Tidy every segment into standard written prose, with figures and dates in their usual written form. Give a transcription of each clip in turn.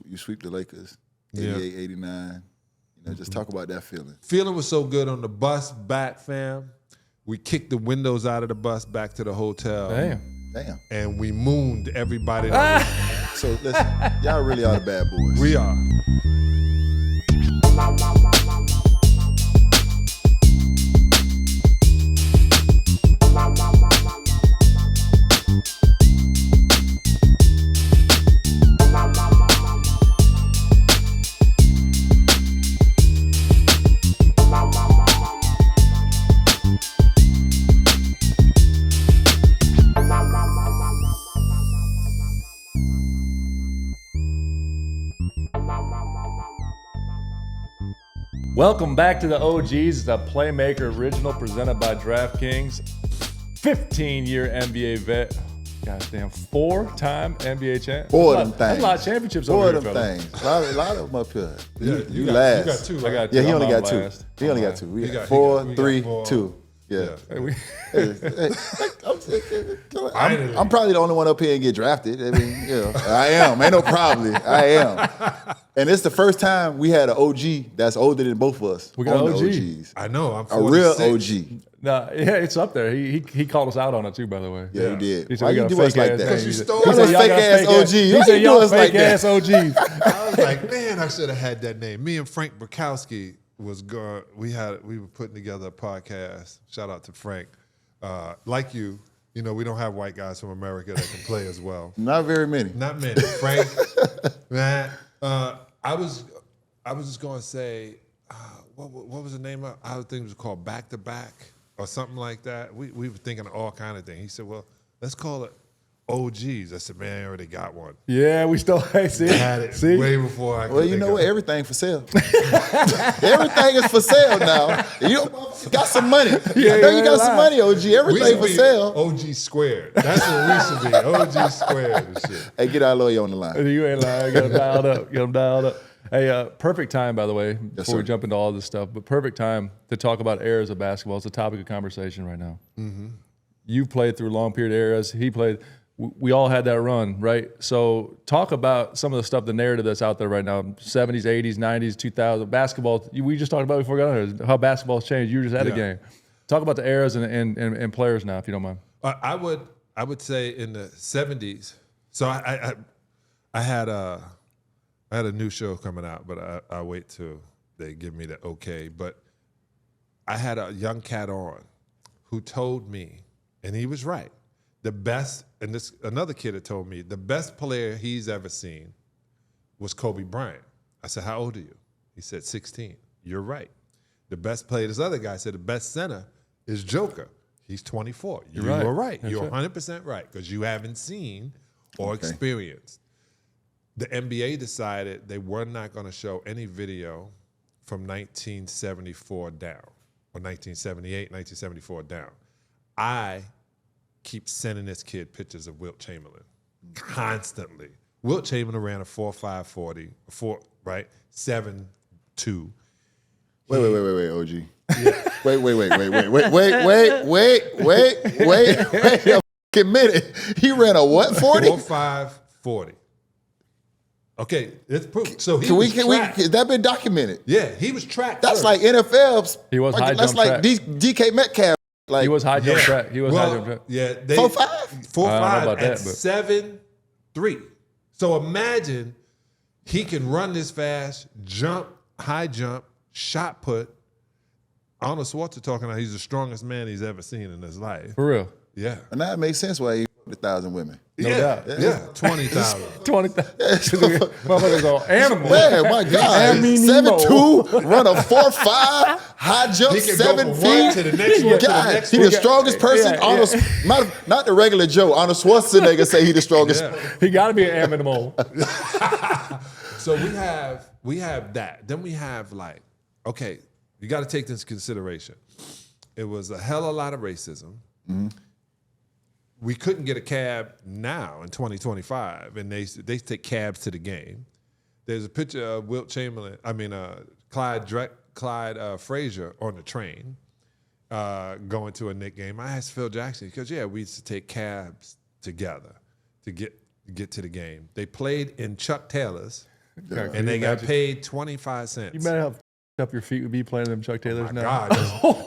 you sweep the Lakers, 88, 89. You know, just talk about that feeling. Feeling was so good on the bus back, fam. We kicked the windows out of the bus back to the hotel. Damn. And we mooned everybody. So listen, y'all really are the bad boys. We are. Welcome back to the OGs, the Playmaker original presented by DraftKings. 15-year NBA vet. Goddamn, 4-time NBA champ. Four of them things. That's a lot of championships Four over of here, them fella. things. A lot of them up here. You got last. You got two, right? I got two. Yeah, he I'm only got on two. last. He only got two. We He got got 4, four. 3, Four. 2. Yeah. I'm probably the only one up here and get drafted. I mean, you know, I am. Ain't no probably. I am. And it's the first time we had an OG that's older than both of us. We got on OG. the OGs. I know. I'm A real 46. OG. Nah, yeah, it's up there. He called us out on it too, by the way. Yeah, he did. He said Why we you got do us fake like ass that? Because you names. stole He us said, y'all fake got ass fake OG. He Why said, you do y'all us like fake ass OGs. I was like, man, I should have had that name. Me and Frank Bukowski was going. We were putting together a podcast. Shout out to Frank. Like you know, we don't have white guys from America that can play as well. Not very many. Not many. Frank, man. I was just going to say, what was the name of? I think it was called Back to Back or something like that. We were thinking of all kind of things. He said, well, let's call it OGs. I said, man, I already got one. Yeah, we still I had it See? way before I could Well, you think know of what? it. Everything for sale. Everything is for sale now. You got some money. I know you got some money, OG. We Everything should for be sale. OG squared. That's what we should be. OG squared and shit. Hey, get our lawyer on the line. You ain't lying. Get them dialed up. Hey, perfect time, by the way, before we sir. jump into all this stuff, but perfect time to talk about eras of basketball. It's the topic of conversation right now. Mm-hmm. You played through long period eras. He played. We all had that run, right? So talk about some of the stuff, the narrative that's out there right now, 70s, 80s, 90s, 2000s, basketball. We just talked about before we got on here, how basketball's changed. You were just at a game. Talk about the eras and players now, if you don't mind. I would say in the 70s. So I had a new show coming out, but I wait till they give me the okay. But I had a young cat on who told me, and he was right, the best, and this another kid had told me, the best player he's ever seen was Kobe Bryant. I said, how old are you? He said, 16. You're right. The best player, this other guy said, the best center is Joker. He's 24. You right. were right. That's You're right. 100% right, because you haven't seen or experienced. The NBA decided they were not going to show any video from 1974 down, or 1978, 1974 down. I keep sending this kid pictures of Wilt Chamberlain constantly. Wilt Chamberlain ran a 4.5 40, right? 7.2. Wait, OG. Yeah. Wait a fucking minute. He ran a what, 40? 4.5 40. Okay, it's proof. So he Has that been documented? Yeah, he was tracked. That's first. like NFL's. He was high That's jump like track. DK Metcalf. Like He was high jump track. He was high jump track. Yeah, 4.5? 4.5 I don't know about at that, but- 7.3. So imagine he can run this fast, jump, high jump, shot put. Arnold Schwarzenegger talking about he's the strongest man he's ever seen in his life. For real. Yeah. And that makes sense why he 1,000 women. No doubt. Yeah, 20,000. 20,000. Motherfuckers all animals. Man, my God. 7'2", run a 4.5, high jump, He can go 7 from one feet. to the next one to the God, next he one. the strongest person. Yeah, Arnold, Not the regular Joe. Arnold Schwarzenegger say he the strongest. Yeah. He got to be an animal. So we have that. Then we have like, okay, you got to take this into consideration. It was a hell of a lot of racism. Mm-hmm. We couldn't get a cab now in 2025, and they take cabs to the game. There's a picture of Wilt Chamberlain, Clyde Frazier on the train going to a Knicks game. I asked Phil Jackson, because, we used to take cabs together to get to the game. They played in Chuck Taylor's. and they got paid 25 cents. You better have up your feet would be playing them Chuck Taylors now. God,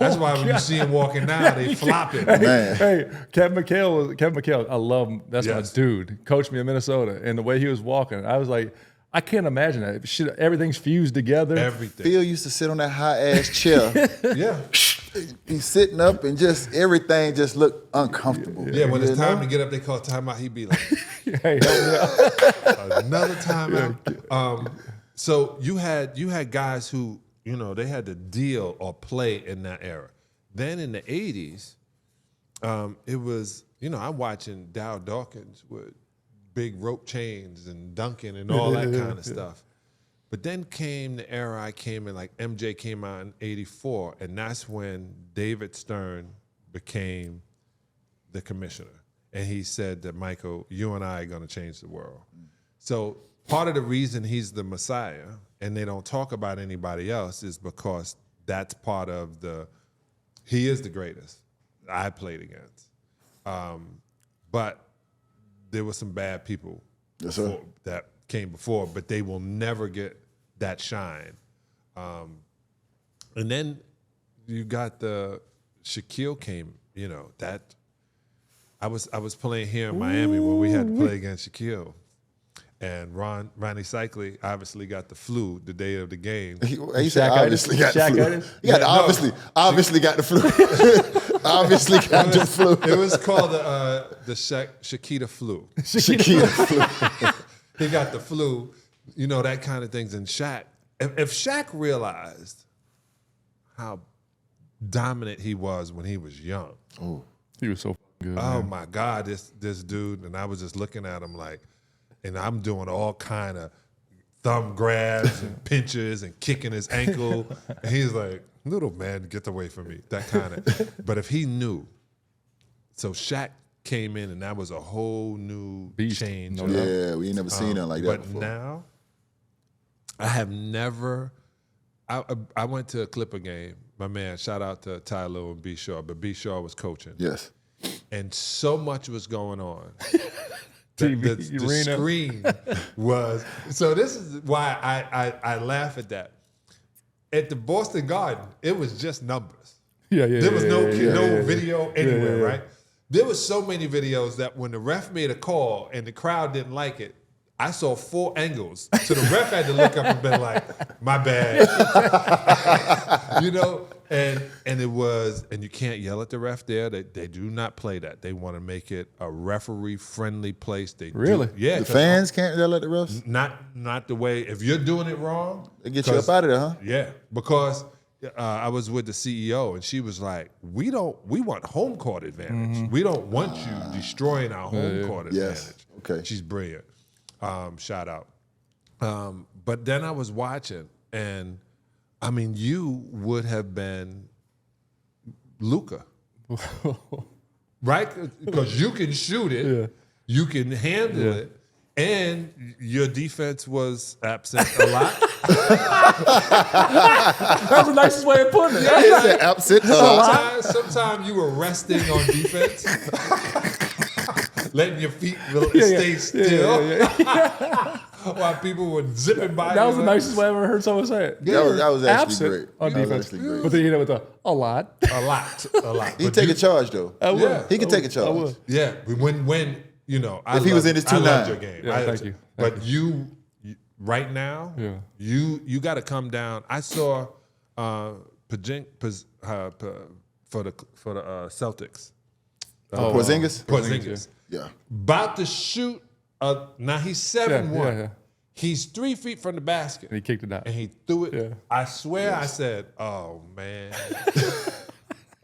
that's why when you see him walking now, they flopping. Man. Kevin McHale, I love him. That's my dude. Coached me in Minnesota, and the way he was walking, I was like, I can't imagine that. Everything's fused together. Everything. Phil used to sit on that high ass chair. Yeah. He's sitting up and just everything just looked uncomfortable. Yeah, when it's time to get up, they call timeout. He'd be like, hey, help me out. another timeout. So you had guys who, they had to deal or play in that era. Then in the 80s, it was, I'm watching Dow Dawkins with big rope chains and dunking and all that kind of stuff. But then came the era I came in, like MJ came out in 84, and that's when David Stern became the commissioner. And he said that, Michael, you and I are going to change the world. So part of the reason he's the Messiah and they don't talk about anybody else is because that's part of he is the greatest I played against. But there were some bad people that came before, but they will never get that shine. And then you got the Shaquille came, that I was playing here in Miami when we had to play against Shaquille. And Ronnie Cycli obviously got the flu the day of the game. He said obviously got the flu. Yeah, obviously got the flu. Obviously got the flu. It was called the Shakita flu. Shakita flu. He got the flu, that kind of things. And Shaq, if Shaq realized how dominant he was when he was young. Oh, he was so good. Oh, man. My God, this dude. And I was just looking at him like, and I'm doing all kind of thumb grabs and pinches and kicking his ankle. And he's like, little man, get away from me, that kind of. But if he knew, so Shaq came in and that was a whole new change. Yeah, we ain't never seen it like that before. But now, I have never, I went to a Clipper game. My man, shout out to Tyler and B. Shaw, but B. Shaw was coaching. Yes. And so much was going on. TV, the screen was, so this is why I laugh at that. At the Boston Garden, it was just numbers. There was no video anywhere, right? There was so many videos that when the ref made a call and the crowd didn't like it, I saw 4 angles. So the ref had to look up and be like, my bad. And it was, and you can't yell at the ref there. They do not play that. They want to make it a referee-friendly place. Really? Yeah. The fans can't yell at the refs? Not the way, if you're doing it wrong. They get you up out of there, huh? Yeah, because I was with the CEO and she was like, we want home court advantage. Mm-hmm. We don't want you destroying our home court advantage. Yes. Okay. She's brilliant. Shout out. But then I was watching, and I mean, you would have been Luka, right? Because you can shoot it, you can handle it, and your defense was absent a lot. That's the nicest way of putting it. Yeah, he said absent a lot. Sometimes you were resting on defense. Letting your feet stay still while people were zipping by. That was the nicest way I've ever heard someone say it. That was actually great. On defense. But then with a lot. A lot. He take a charge though. I would. Yeah. He can take a charge. I would. Yeah, when if he was in his 2-9. I loved your game. Yeah, thank you. But you right now, you got to come down. I saw for the Celtics. Porzingis. Yeah. About to shoot. Now he's 7'1". Yeah. He's 3 feet from the basket. And he kicked it out. And he threw it. Yeah. I swear I said, oh, man.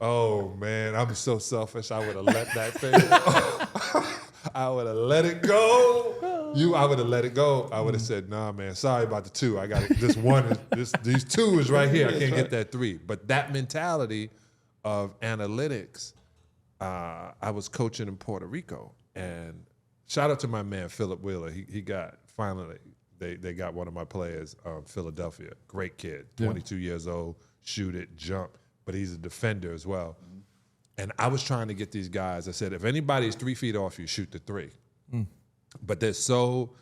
Oh, man. I'm so selfish. I would have let that thing go. I would have let it go. I would have let it go. I would have said, nah, man, sorry about the 2. I got it. This 1, these 2 is right here. I can't get that 3. But that mentality of analytics, I was coaching in Puerto Rico, and shout out to my man Philip Wheeler. He got finally they got one of my players, Philadelphia. Great kid, 22 years old, shoot it, jump, but he's a defender as well. Mm-hmm. And I was trying to get these guys. I said, if anybody's 3 feet off you, shoot the 3. But they're so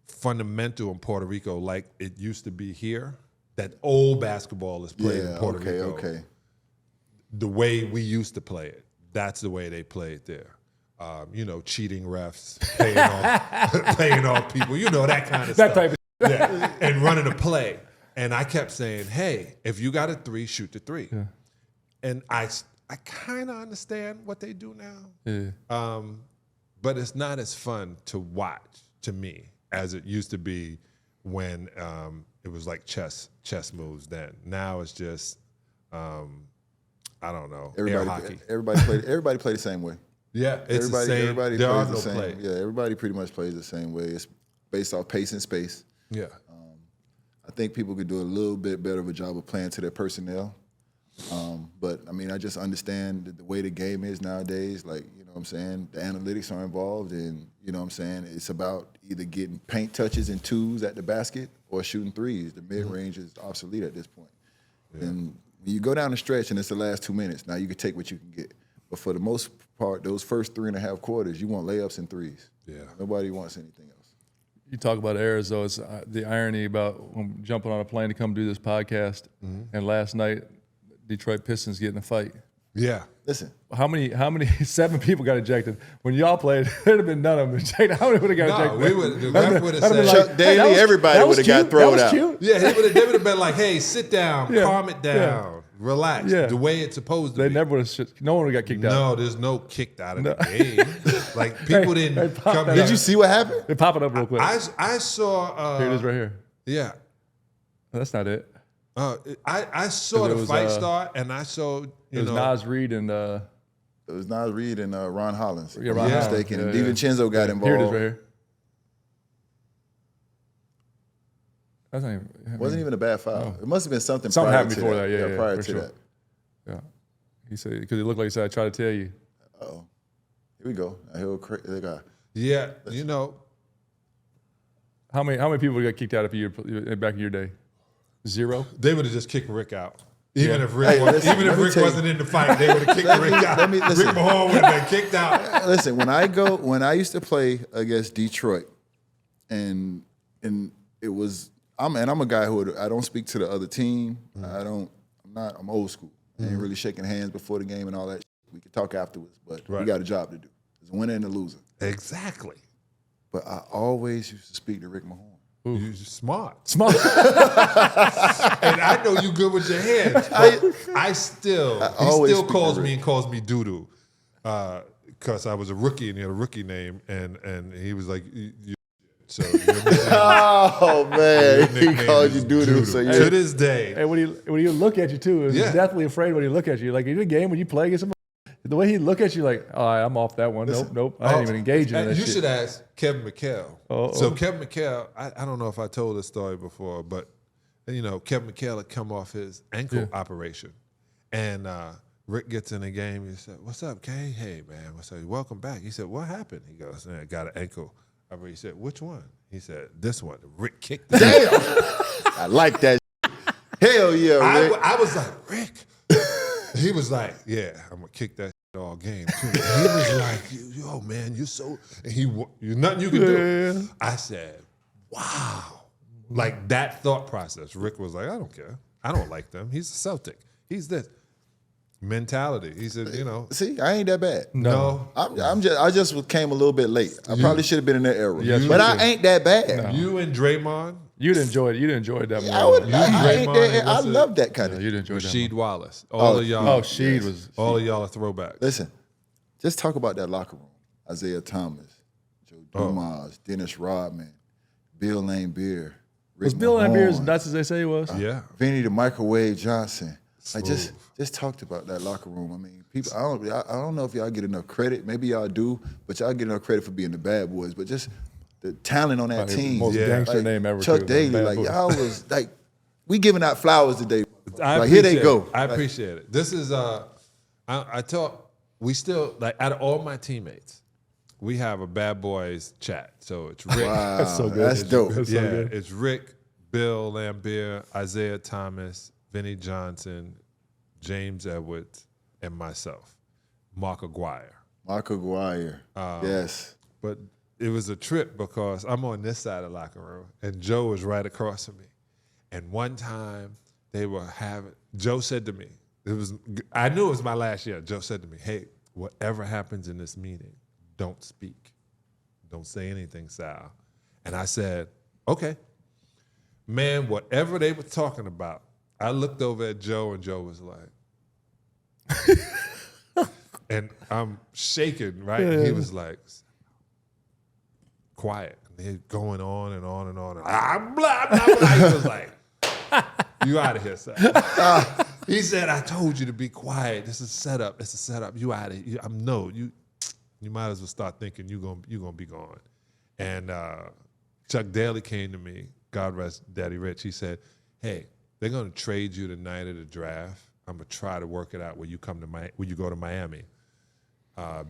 fundamental in Puerto Rico like it used to be here. That old basketball is played in Puerto Rico. Okay. The way we used to play it, that's the way they play it there. Cheating refs, paying off people, that kind of stuff. type of yeah, and running a play. And I kept saying, hey, if you got a 3, shoot the 3. Yeah. And I kind of understand what they do now. Yeah. But it's not as fun to watch, to me, as it used to be when it was like chess moves then. Now it's just, I don't know, air hockey. Everybody played the same way. Yeah, it's the same. Everybody there plays are the no same. play. Yeah, everybody pretty much plays the same way. It's based off pace and space. Yeah. I think people could do a little bit better of a job of playing to their personnel. But, I just understand the way the game is nowadays. Like, what I'm saying? The analytics are involved, and, what I'm saying? It's about either getting paint touches and 2s at the basket or shooting 3s. The mid-range is obsolete at this point. Yeah. And when you go down the stretch and it's the last 2 minutes, now you can take what you can get. But for the most part, those first 3.5 quarters, you want layups and 3s. Yeah. Nobody wants anything else. You talk about eras, though. It's the irony about jumping on a plane to come do this podcast, and last night, Detroit Pistons getting a fight. Yeah. Listen. How many 7 people got ejected? When y'all played, there'd have been none of them ejected. How many would have got ejected? The ref would have said, Chuck Daly, everybody would have got thrown out. Cute. Yeah, they would have been like, hey, sit down, calm it down, relax, the way it's supposed to be. They never would have, no one would have got kicked out. No, there's no kicked out of the game. Like, people didn't come Did you see what happened? They pop it up real quick. I saw. Here it is right here. Yeah. That's not it. I saw the fight start, and I saw, it was Nas Reed and... It was Nas Reed and Ron Hollins. Yeah, Ron Hollins. Mistaken. And DiVincenzo got involved. Here it is right here. That's not even... Wasn't even a bad foul. It must have been something happened before that. Yeah, prior to that. Yeah. He said, because it looked like he said, I tried to tell you. Uh-oh. Here we go. They got... Yeah, How many people got kicked out of you back in your day? 0? They would have just kicked Rick out. Even if Rick wasn't in the fight, they would have kicked Rick out. Rick Mahorn would have been kicked out. Listen, when I used to play against Detroit, and it was I'm a guy who I don't speak to the other team. I'm old school. I ain't really shaking hands before the game and all that. We could talk afterwards, but we got a job to do. There's a winner and a loser. Exactly. But I always used to speak to Rick Mahorn. You're smart. Smart. And I know you good with your hands. He still calls me and calls me Doodoo. Because I was a rookie and he had a rookie name, and he was like, so oh man, he called you Doodoo. So to this day. And when he look at you too, he's deathly afraid when he look at you. Like in a game when you play against him, the way he look at you, like, all right, I'm off that one. Nope. I didn't even engage in that shit. You should ask Kevin McHale. So Kevin McHale, I don't know if I told this story before, but Kevin McHale had come off his ankle operation, and Rick gets in the game. He said, "What's up, Kay? Hey man, what's up? Welcome back." He said, "What happened?" He goes, "I got an ankle." He said, "Which one?" He said, "This one." Rick kicked it. Damn, I like that. Hell yeah, Rick. I was like, Rick. He was like, "Yeah, I'm gonna kick that shit all game too." And he was like, "Yo, man, you're so." And you nothing you can do. I said, "Wow." Like that thought process. Rick was like, "I don't care. I don't like them. He's a Celtic. He's this mentality." He said, See, I ain't that bad. No. I just came a little bit late. I probably should have been in that era. Yes, but I ain't that bad. No. You and Draymond. You'd enjoy that more. I love that kind of. You'd enjoy that. Rasheed Wallace. All of y'all. Oh, Sheed was. All of y'all are throwbacks. Listen, just talk about that locker room. Isaiah Thomas, Joe Dumars, Dennis Rodman, Bill Laimbeer. Was Bill Laimbeer as nuts as they say he was? Yeah. Vinny the Microwave Johnson. I just talked about that locker room. I mean, people. I don't know if y'all get enough credit. Maybe y'all do, but y'all get enough credit for being the bad boys. But just the talent on that team. Most gangster name ever. Chuck Daly, like y'all was like, we giving out flowers today. Here they go. I appreciate it. This is I talk. We still out of all my teammates, we have a bad boys chat. So it's Rick. Wow, that's so good. That's dope. That's so good. It's Rick, Bill Laimbeer, Isaiah Thomas, Vinny Johnson, James Edwards, and myself, Mark Aguirre. Mark Aguirre. Yes. But it was a trip because I'm on this side of the locker room and Joe was right across from me. And one time Joe said to me, I knew it was my last year. Joe said to me, hey, whatever happens in this meeting, don't speak. Don't say anything, Sal. And I said, okay. Man, whatever they were talking about, I looked over at Joe and Joe was like, and I'm shaking, right? And he was like, quiet. And they're going on and on and on. And blah, blah, blah. He was like, you out of here, Sal. He said, I told you to be quiet. This is a setup. It's a setup. You out of here. You might as well start thinking you're gonna be gone. And Chuck Daly came to me, God rest Daddy Rich. He said, hey, they're gonna trade you tonight at the draft. I'm gonna try to work it out when you go to Miami.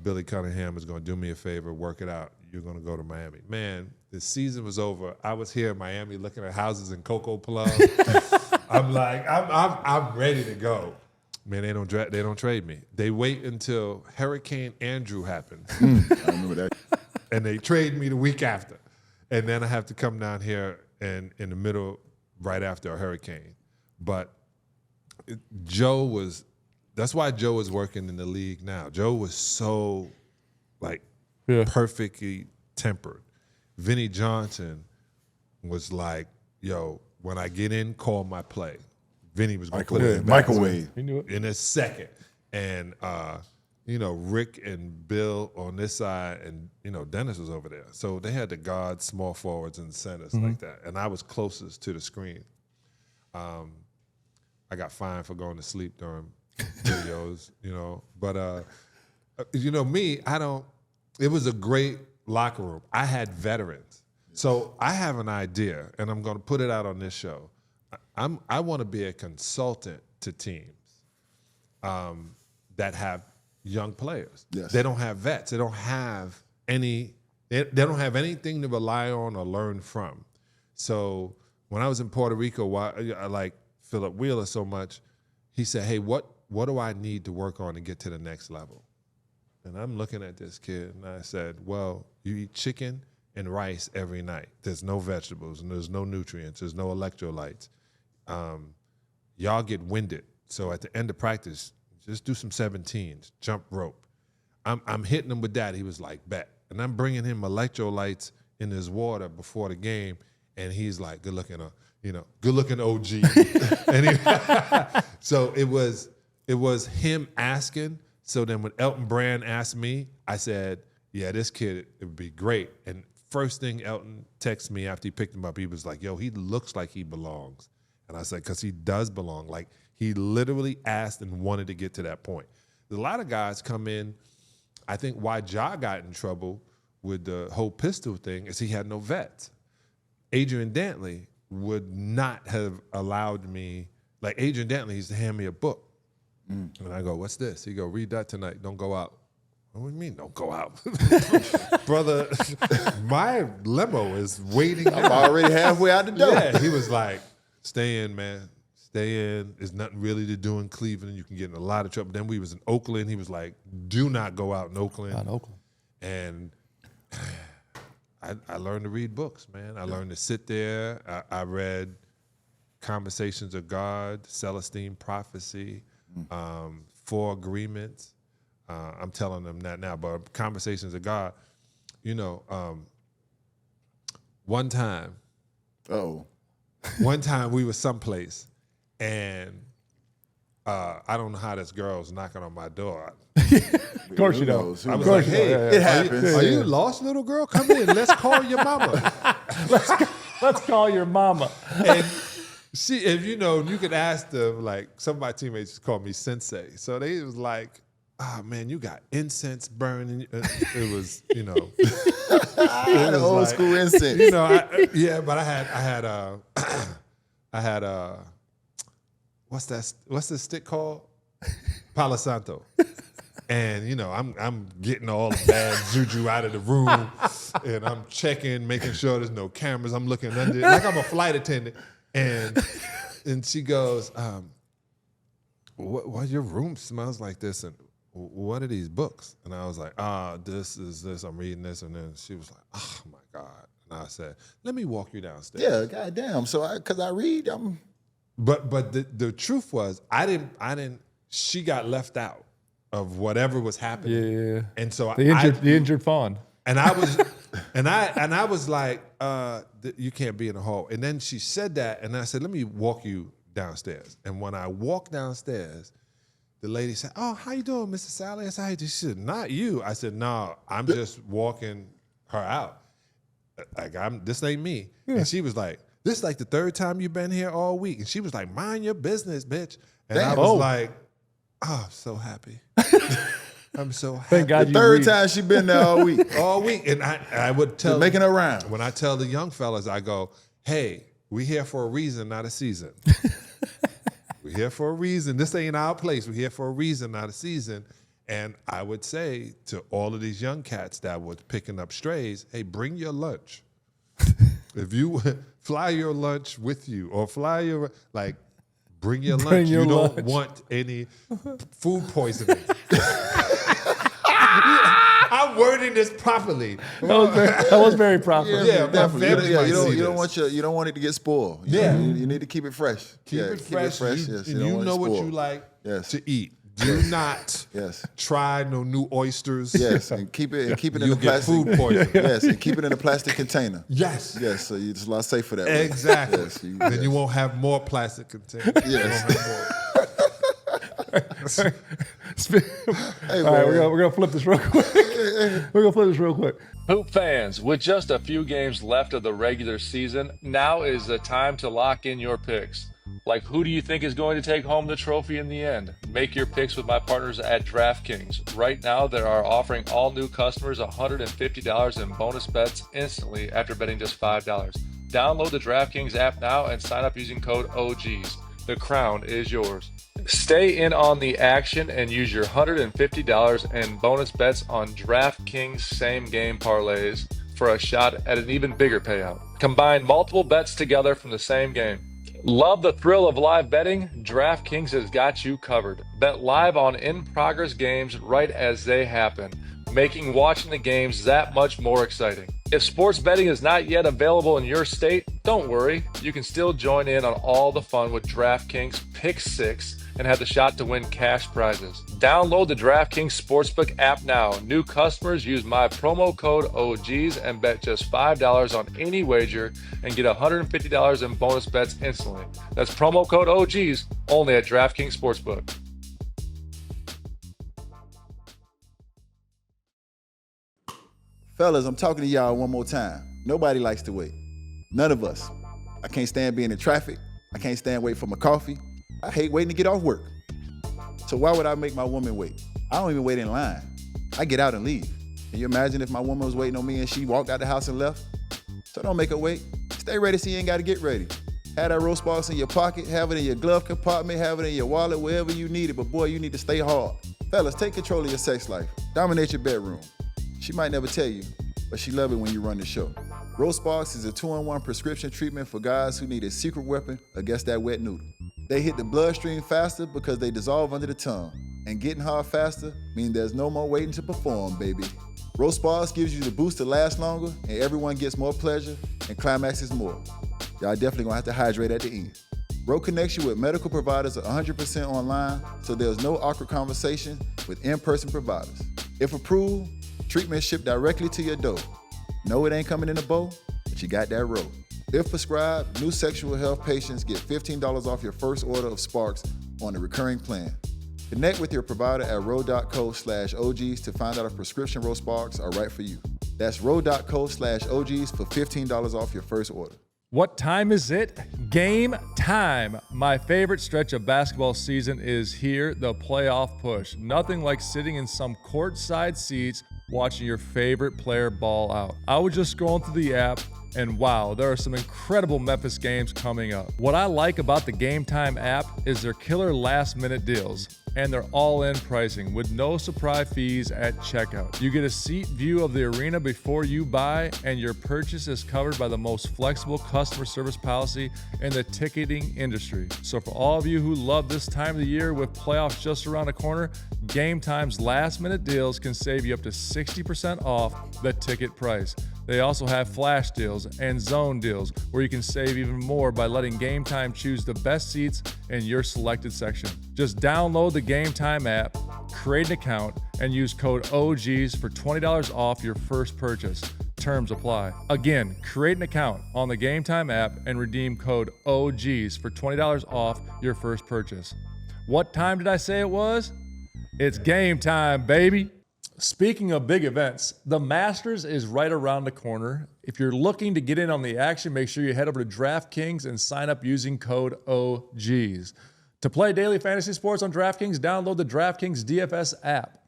Billy Cunningham is gonna do me a favor, work it out. You're gonna go to Miami. Man, the season was over. I was here in Miami looking at houses in Coco Plum. I'm like, I'm ready to go. Man, they don't trade me. They wait until Hurricane Andrew happens. I remember that. And they trade me the week after. And then I have to come down here and in the middle, right after a hurricane. But that's why Joe is working in the league now. Joe was so perfectly tempered. Vinnie Johnson was like, yo, when I get in, call my play. Vinny was going to put it in microwave. He knew it. In a second. And, Rick and Bill on this side, and, Dennis was over there. So they had to guard small forwards and centers like that. And I was closest to the screen. I got fined for going to sleep during videos, But, me, it was a great locker room. I had veterans. So I have an idea, and I'm going to put it out on this show. I want to be a consultant to teams that have young players. Yes. They don't have vets. They don't have any. They don't have anything to rely on or learn from. So when I was in Puerto Rico, I like Philip Wheeler so much. He said, "Hey, what do I need to work on to get to the next level?" And I'm looking at this kid, and I said, "Well, you eat chicken and rice every night. There's no vegetables, and there's no nutrients. There's no electrolytes. Y'all get winded. So at the end of practice, just do some 17s, jump rope." I'm hitting him with that. He was like, bet. And I'm bringing him electrolytes in his water before the game, and he's like, good looking OG. And so it was him asking. So then when Elton Brand asked me, I said, yeah, this kid, it would be great. And first thing Elton texted me after he picked him up, he was like, yo, he looks like he belongs. And I said, because he does belong. Like, he literally asked and wanted to get to that point. A lot of guys come in. I think why Ja got in trouble with the whole pistol thing is he had no vets. Adrian Dantley would not have allowed me, like Adrian Dantley used to hand me a book. And I go, what's this? He go, read that tonight. Don't go out. What do you mean, don't go out? Brother, my limo is waiting. I'm already halfway out the door. Yeah, he was like, stay in, man. Stay in. There's nothing really to do in Cleveland. You can get in a lot of trouble. Then we was in Oakland. He was like, do not go out in Oakland. Not in Oakland. And I learned to read books, man. I learned to sit there. I read Conversations of God, Celestine Prophecy, Four Agreements. I'm telling them that now, but Conversations of God, one time we were someplace, and I don't know how this girl was knocking on my door. Of course you know. I was like, hey, it happens. Are you lost, little girl? Come in. Let's call your mama. Let's call your mama. And if you could ask them, like, some of my teammates called me Sensei. So they was like, oh, man, you got incense burning. It was, The old school incense. but I had what's the stick called? Palo Santo. And, I'm getting all the bad juju out of the room, and I'm checking, making sure there's no cameras. I'm looking under, like I'm a flight attendant. And she goes, what your room smells like this? And what are these books? And I was like, this is this. I'm reading this. And then she was like, oh, my God. And I said, let me walk you downstairs. Yeah, goddamn. So because I read, But the truth was, I didn't. She got left out of whatever was happening. Yeah. And so the injured fawn. And I was, and I was like, you can't be in the hall. And then she said that, and I said, let me walk you downstairs. And when I walked downstairs, the lady said, oh, how you doing, Mr. Salley? I said, how you doing? She said, not you. I said, no, I'm just walking her out. Like, this ain't me. Yeah. And she was like, this is like the third time you've been here all week. And she was like, mind your business, bitch. And I was like, oh, I'm so happy. I'm so happy. Thank God the third time she been there all week. All week. And I would tell Just making her round. When I tell the young fellas, I go, hey, we here for a reason, not a season. We're here for a reason. This ain't our place. We're here for a reason, not a season. And I would say to all of these young cats that were picking up strays, hey, bring your lunch. If you fly your lunch with you or fly your, like, bring your lunch. You don't want any food poisoning. I'm wording this properly. That was very proper. Yeah, definitely. You don't want it to get spoiled. You need to keep it fresh. Keep it fresh. Yes. You know what you like to eat. Do not try no new oysters. Yes, and keep it in a plastic. Food poison. Yes, and keep it in a plastic container. Yes. Yes, so it's a lot safer that way. Exactly. Then you won't have more plastic containers. Yes. All right, we're gonna flip this real quick. Hoop fans, with just a few games left of the regular season, now is the time to lock in your picks. Like, who do you think is going to take home the trophy in the end? Make your picks with my partners at DraftKings. Right now, they are offering all new customers $150 in bonus bets instantly after betting just $5. Download the DraftKings app now and sign up using code OGs. The crown is yours. Stay in on the action and use your $150 in bonus bets on DraftKings same-game parlays for a shot at an even bigger payout. Combine multiple bets together from the same game. Love the thrill of live betting? DraftKings has got you covered. Bet live on in-progress games right as they happen, making watching the games that much more exciting. If sports betting is not yet available in your state, don't worry. You can still join in on all the fun with DraftKings Pick 6 and have the shot to win cash prizes. Download the DraftKings Sportsbook app now. New customers use my promo code OGs and bet just $5 on any wager and get $150 in bonus bets instantly. That's promo code OGs only at DraftKings Sportsbook. Fellas, I'm talking to y'all one more time. Nobody likes to wait. None of us. I can't stand being in traffic. I can't stand waiting for my coffee. I hate waiting to get off work. So why would I make my woman wait? I don't even wait in line. I get out and leave. Can you imagine if my woman was waiting on me and she walked out the house and left? So don't make her wait. Stay ready so you ain't got to get ready. Have that roast box in your pocket, have it in your glove compartment, have it in your wallet, wherever you need it. But boy, you need to stay hard. Fellas, take control of your sex life. Dominate your bedroom. She might never tell you, but she love it when you run the show. Roast Box is a 2-in-1 prescription treatment for guys who need a secret weapon against that wet noodle. They hit the bloodstream faster because they dissolve under the tongue. And getting hard faster means there's no more waiting to perform, baby. Roast Box gives you the boost to last longer, and everyone gets more pleasure and climaxes more. Y'all definitely gonna have to hydrate at the end. Ro connects you with medical providers 100% online, so there's no awkward conversation with in-person providers. If approved, treatment shipped directly to your door. No, it ain't coming in a bow, but you got that Ro. If prescribed, new sexual health patients get $15 off your first order of Sparks on a recurring plan. Connect with your provider at ro.co/OGs to find out if prescription Ro Sparks are right for you. That's ro.co/OGs for $15 off your first order. What time is it? Game time. My favorite stretch of basketball season is here, the playoff push. Nothing like sitting in some courtside seats watching your favorite player ball out. I was just scrolling through the app And wow, there are some incredible Memphis games coming up. What I like about the Game Time app is their killer last-minute deals, and their all-in pricing with no surprise fees at checkout. You get a seat view of the arena before you buy, and your purchase is covered by the most flexible customer service policy in the ticketing industry. So for all of you who love this time of the year with playoffs just around the corner, Game Time's last-minute deals can save you up to 60% off the ticket price. They also have flash deals and zone deals where you can save even more by letting Game Time choose the best seats in your selected section. Just download the Game Time app, create an account, and use code OGs for $20 off your first purchase. Terms apply. Again, create an account on the Game Time app and redeem code OGs for $20 off your first purchase. What time did I say it was? It's game time, baby. Speaking of big events, the Masters is right around the corner. If you're looking to get in on the action, make sure you head over to DraftKings and sign up using code OGs. To play daily fantasy sports on DraftKings, download the DraftKings DFS app.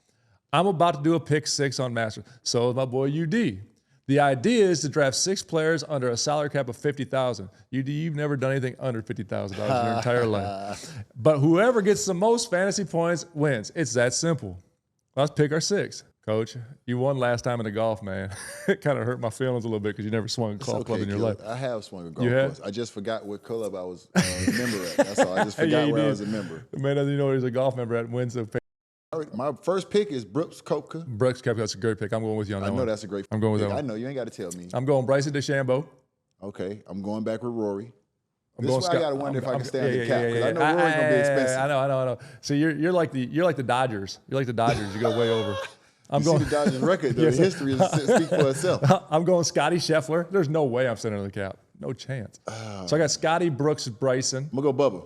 I'm about to do a pick six on Masters. So is my boy UD. The idea is to draft 6 players under a salary cap of $50,000. UD, you've never done anything under $50,000 in your entire life. But whoever gets the most fantasy points wins. It's that simple. Let's pick our 6. Coach, you won last time in the golf, man. It kind of hurt my feelings a little bit because you never swung a golf club in your life. I have swung a golf course. I just forgot what club I was a member at. That's all. I just forgot where I was a member. The man doesn't even know he's a golf member at wins the. My first pick is Brooks Koepka. Brooks Koepka, that's a great pick. I'm going with you on that one. I know that's a great pick. I'm going with that one. I know. You ain't got to tell me. I'm going Bryson DeChambeau. Okay. I'm going back with Rory. I'm this is why I got to wonder if I can stay on the cap. Because I know Rory's going to be expensive. I know. So you're like the Dodgers. You're like the Dodgers. You go way over. I'm going. See the Dodgers record, though. Yes. The history speaks for itself. I'm going Scottie Scheffler. There's no way I'm sitting on the cap. No chance. So I got Scottie, Brooks, Bryson. I'm going to go Bubba.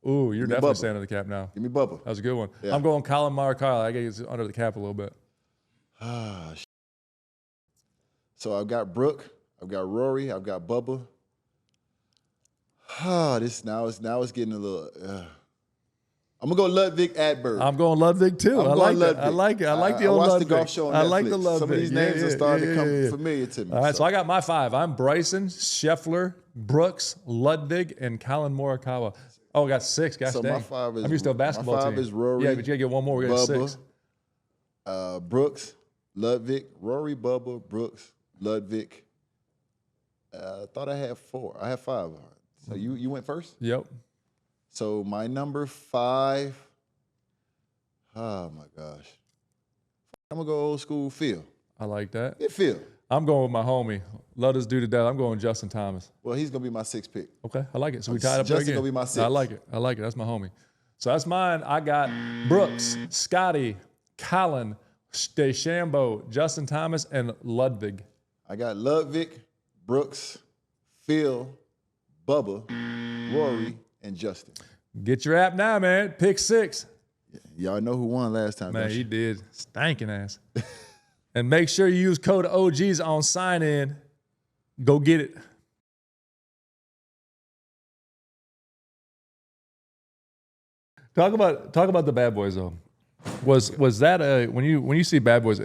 Ooh, you're definitely standing on the cap now. Give me Bubba. That was a good one. Yeah. I'm going Colin Morikawa. I get under the cap a little bit. So I've got Brooke. I've got Rory. I've got Bubba. This now it's getting a little. I'm gonna go Ludwig Adberg. I'm going Ludwig too. I like it. I like it. I like the old Ludwig. I watched the golf show on Netflix. I like the Ludwig. Some of these names are starting to come familiar to me. All right, so I got my 5. I'm Bryson, Scheffler, Brooks, Ludwig, and Colin Morikawa. Oh, I got 6. Gosh, so dang. My 5 is. I'm used to a basketball team. My 5 is Rory. Yeah, but you gotta get one more. We got Bubba, 6. Brooks, Ludwig, Rory, Bubba, Brooks, Ludwig. I thought I had 4. I have 5. So you went first? Yep. So my number 5. Oh my gosh. I'm gonna go old school Phil. I like that. Yeah, Phil. I'm going with my homie. Love this dude to death. I'm going Justin Thomas. Well, he's gonna be my 6th pick. Okay, I like it. So we tied up there again. Justin gonna be my 6th. I like it. I like it. That's my homie. So that's mine. I got Brooks, Scottie, Colin, DeChambeau, Justin Thomas, and Ludwig. I got Ludwig, Brooks, Phil, Bubba, Rory, and Justin. Get your app now, man. Pick 6. Y'all know who won last time, man, he did. Stinking ass. And make sure you use code OGs on sign-in. Go get it. Talk about the Bad Boys though. Was that when you see Bad Boys,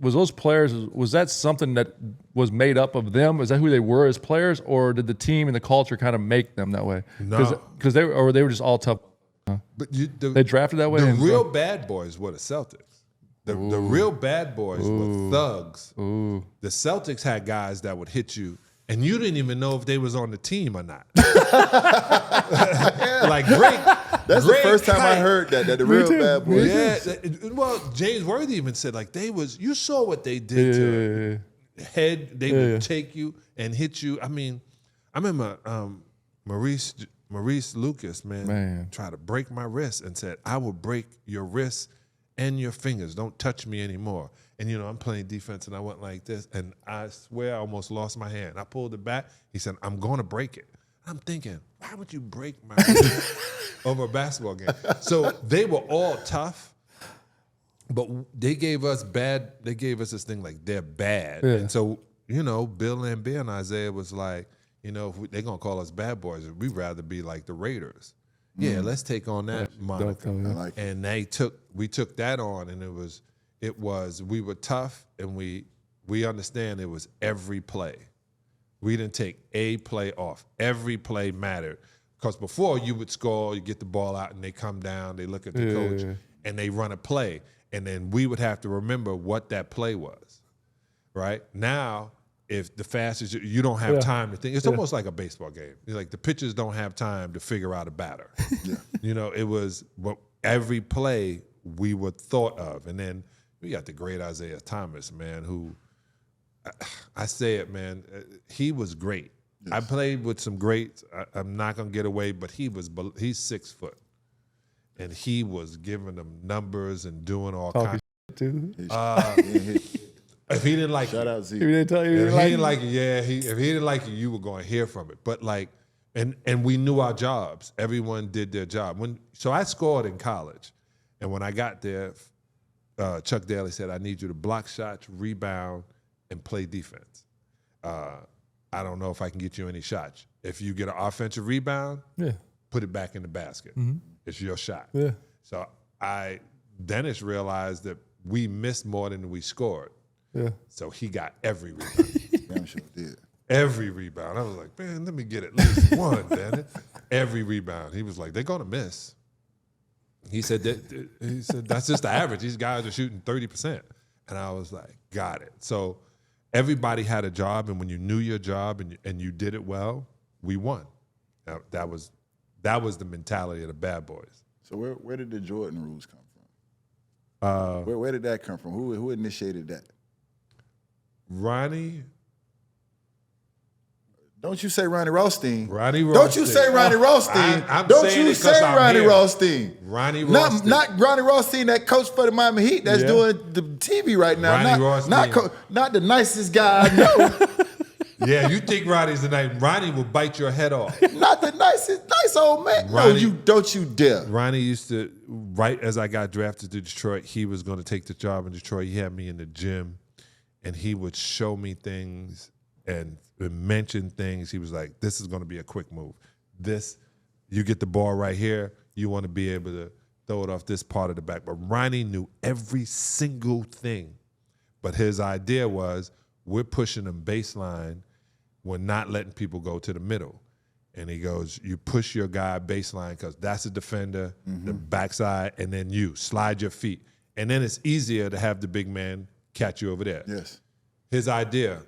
was those players, was that something that was made up of them? Is that who they were as players, or did the team and the culture kind of make them that way? No, because they were just all tough. But they drafted that way. The real bad boys were the Celtics. The real bad boys were thugs. Ooh. The Celtics had guys that would hit you, and you didn't even know if they was on the team or not. Like Greg. That's the first time I heard that the real bad boys. Yeah. Well, James Worthy even said like you saw what they did to head. They would take you and hit you. I mean, I remember Maurice Lucas, man, tried to break my wrist and said, I will break your wrists and your fingers. Don't touch me anymore. And, I'm playing defense, and I went like this, and I swear I almost lost my hand. I pulled it back. He said, I'm going to break it. I'm thinking, why would you break my wrist over a basketball game? So they were all tough, but they gave us this thing like they're bad. Yeah. And so, Bill Lambert and Isaiah was like, if they're going to call us bad boys, we'd rather be like the Raiders. Yeah, let's take on that moniker. And we took that on, and it was we were tough, and we understand it was every play. We didn't take a play off. Every play mattered. Because before you would score, you get the ball out, and they come down, they look at the coach, and they run a play. And then we would have to remember what that play was, right? Now, if the fastest, you don't have time to think. It's almost like a baseball game. Like the pitchers don't have time to figure out a batter. You know, it was every play we were thought of. And then we got the great Isaiah Thomas, man, who, I say it, man, he was great. Yes. I played with some greats. I'm not going to get away, but he's 6 foot. And he was giving them numbers and doing all kinds of too. If he didn't like shout you, out Z. If he didn't tell you, if he didn't like it, if he didn't like you, you were going to hear from it. But like, and we knew our jobs. Everyone did their job. So I scored in college, and when I got there, Chuck Daly said, "I need you to block shots, rebound, and play defense. I don't know if I can get you any shots. If you get an offensive rebound, put it back in the basket. It's your shot." So Dennis realized that we missed more than we scored. So he got every rebound. Damn sure did. Every rebound. I was like, man, let me get at least one, Dennis. Every rebound. He was like, they're going to miss. He said, that's just the average. These guys are shooting 30%. And I was like, got it. So everybody had a job, and when you knew your job and you did it well, we won. Now, that was the mentality of the bad boys. So where did the Jordan rules come from? Where did that come from? Who initiated that? Ronnie. Don't you say Ronnie Rothstein. Ronnie Rothstein. Don't you say Ronnie Rothstein. I'm Don't saying you it 'cause say I'm Ronnie here. Rothstein. Ronnie Rothstein. Not Ronnie Rothstein, that coach for the Miami Heat that's doing the TV right now. Ronnie Rothstein. Not the nicest guy I know. Yeah, you think Ronnie's the night. Ronnie will bite your head off. Not the nice old man. Ronnie, No, don't you dare. Ronnie used to, right as I got drafted to Detroit, he was going to take the job in Detroit. He had me in the gym, and he would show me things and mention things. He was like, this is going to be a quick move. You get the ball right here, you want to be able to throw it off this part of the back. But Ronnie knew every single thing. But his idea was, we're pushing them baseline. We're not letting people go to the middle. And he goes, you push your guy baseline because that's a defender, the backside, and then you slide your feet. And then it's easier to have the big man catch you over there. Yes. His idea,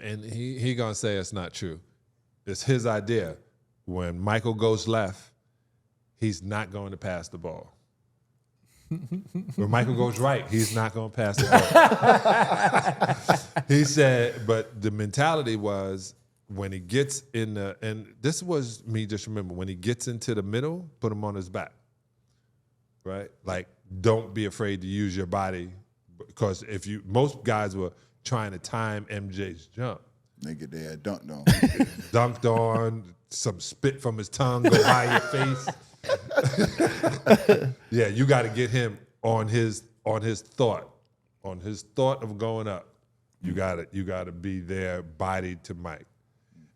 and he gonna say it's not true. It's his idea. When Michael goes left, he's not going to pass the ball. When Michael goes right, he's not going to pass the ball. He said, but the mentality was when he gets in and this was me just remember, when he gets into the middle, put him on his back, right? Like, don't be afraid to use your body, because most guys were trying to time MJ's jump. They get their dunked on. Dunked on, some spit from his tongue go by your face. Yeah, you got to get him on his thought of going up. You got to be there, body to Mike,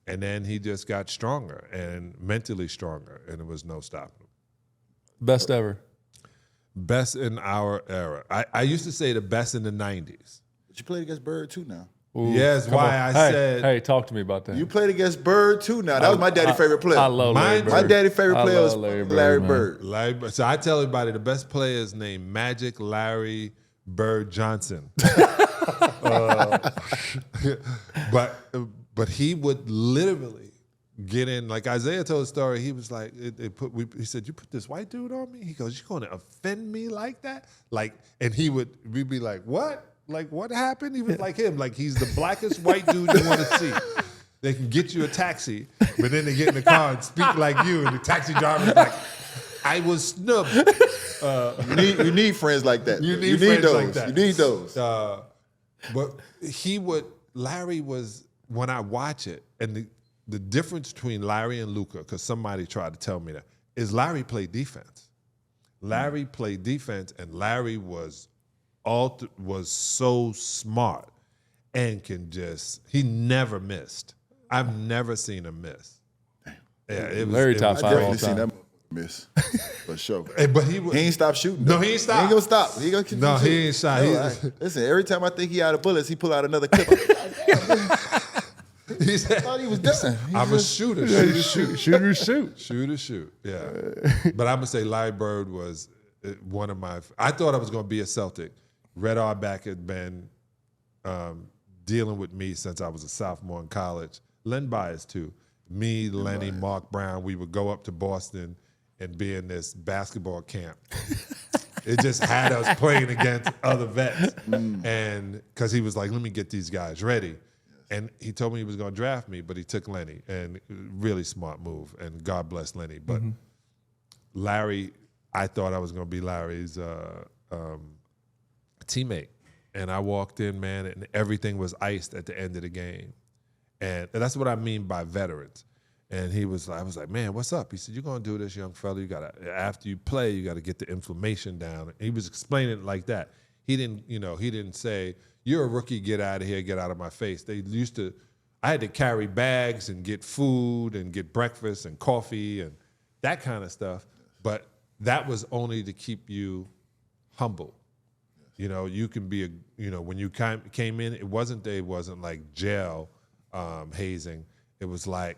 and then he just got stronger and mentally stronger, and there was no stopping him. Best ever. Best in our era. I used to say the best in the '90s. But you played against Bird too now. Ooh, yes, why I said. Hey, talk to me about that. You played against Bird too now. That was my daddy's favorite player. I love Larry Bird. My daddy's favorite player was Larry Bird. So I tell everybody the best player is named Magic Larry Bird Johnson. But he would literally get in. Like Isaiah told a story. He was like, he said, "You put this white dude on me?" He goes, "You're going to offend me like that?" Like, and we'd be like, "What? Like, what happened?" He was like him. Like, he's the blackest white dude you want to see. They can get you a taxi, but then they get in the car and speak like you, and the taxi driver's like, "I was snubbed." You need friends like that. You need friends those. like that. You need those. But Larry was, when I watch it, and the difference between Larry and Luka, because somebody tried to tell me that, is Larry played defense. Larry played defense, and Larry was so smart and he never missed. I've never seen him miss. Yeah, Larry top five all definitely seen time. that miss for sure. But he ain't stopped shooting. No, he ain't stopped. He ain't gonna stop. He gonna keep No, shooting. he ain't shot. Listen, every time I think he out of bullets, he pull out another clip. He said, I thought he was done. I'm a shooter. Shoot. Yeah. But I'm going to say Larry Bird was one of my, I thought I was going to be a Celtic. Red Auerbach had been dealing with me since I was a sophomore in college. Len Bias too. Me, Lenny, Mark Brown, we would go up to Boston and be in this basketball camp. It just had us playing against other vets. And because he was like, let me get these guys ready. And he told me he was going to draft me, but he took Lenny. And really smart move. And God bless Lenny. But Larry, I thought I was going to be Larry's teammate. And I walked in, man, and everything was iced at the end of the game. And that's what I mean by veterans. And I was like, man, what's up? He said, you're going to do this, young fella. You got to, after you play, you got to get the inflammation down. And he was explaining it like that. He didn't say, you're a rookie, get out of here, get out of my face. I had to carry bags and get food and get breakfast and coffee and that kind of stuff. But that was only to keep you humble. You know, you can be when you came in, it wasn't like jail hazing. It was like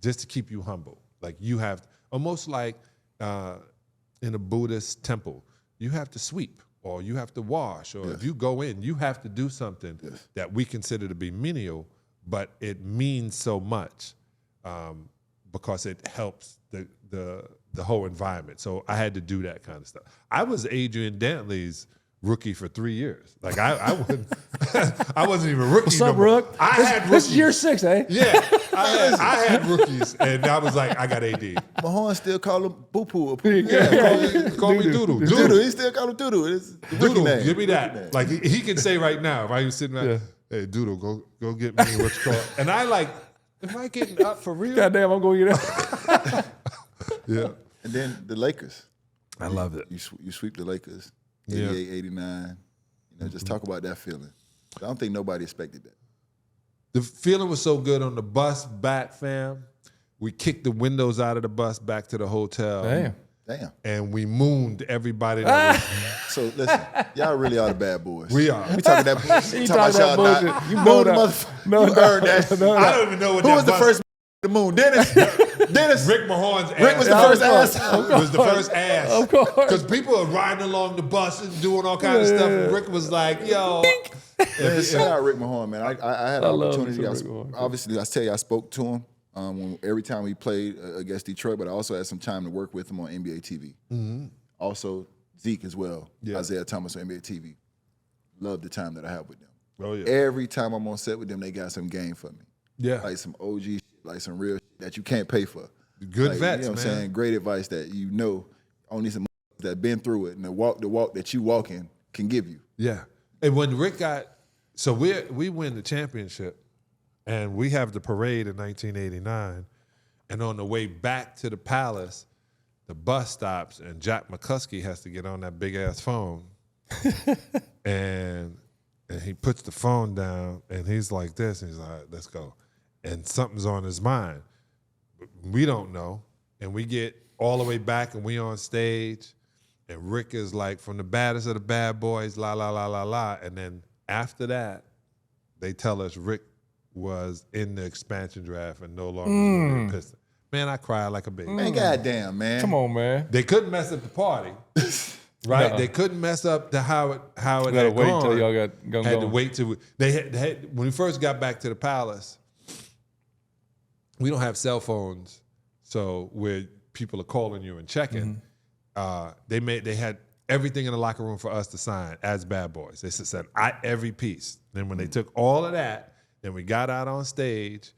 just to keep you humble. Like you have, almost like in a Buddhist temple, you have to sweep or you have to wash, or if you go in, you have to do something that we consider to be menial, but it means so much because it helps the whole environment. So I had to do that kind of stuff. I was Adrian Dantley's rookie for 3 years. Like I wasn't even a rookie. What's up, Rook? I had rookies. This is year 6, eh? Yeah, I had rookies, and I was like, I got AD. Mahorn still call him Boo Poo. Yeah, call me Doodle. Doodle. He still call him Doodle. It's the rookie Doodle, name. give me that. Like he can say right now, if I was sitting there, hey Doodle, go get me what you call it. And I like, am I getting up for real? Goddamn, I'm going to get that. Yeah. And then the Lakers. I love it. You sweep the Lakers. 88, 89. Just talk about that feeling. I don't think nobody expected that. The feeling was so good on the bus back, fam. We kicked the windows out of the bus back to the hotel. Damn. And we mooned everybody. So listen, y'all really are the bad boys. We are. We talking that bullshit. You talking talking about that y'all bullshit. not. You know that. You earned that. I don't even know what Who that was the first the moon? Dennis. Rick Mahorn's ass. Rick was the first ass. Was the first ass. Of course. Because people are riding along the bus and doing all kinds of stuff. And Rick was like, yo. Man, shout out Rick Mahorn, man. I had an opportunity. Obviously, I tell you, I spoke to him every time we played against Detroit, but I also had some time to work with him on NBA TV. Also, Zeke as well, Isaiah Thomas on NBA TV. Love the time that I have with them. Oh, yeah. Every time I'm on set with them, they got some game for me. Yeah. Like some OG shit, like some real shit that you can't pay for. Good like, vets, you know what man. I'm saying? Great advice that only some that been through it and the walk that you walking can give you. Yeah. And when Rick we win the championship and we have the parade in 1989, and on the way back to the Palace, the bus stops and Jack McCuskey has to get on that big ass phone. and he puts the phone down and he's like this, and he's like, all right, let's go. And something's on his mind. We don't know. And we get all the way back and we on stage, and Rick is like, from the baddest of the bad boys, la, la, la, la, la. And then after that, they tell us Rick was in the expansion draft and no longer was gonna be a Piston. Man, I cried like a baby. Man, goddamn, man. Come on, man. They couldn't mess up the party, right? No. They couldn't mess up how it You gotta had wait gone. till y'all got going. Had to wait till they had when we first got back to the Palace. We don't have cell phones, so where people are calling you and checking. They had everything in the locker room for us to sign as bad boys. They said every piece. Then when they took all of that, then we got out on stage,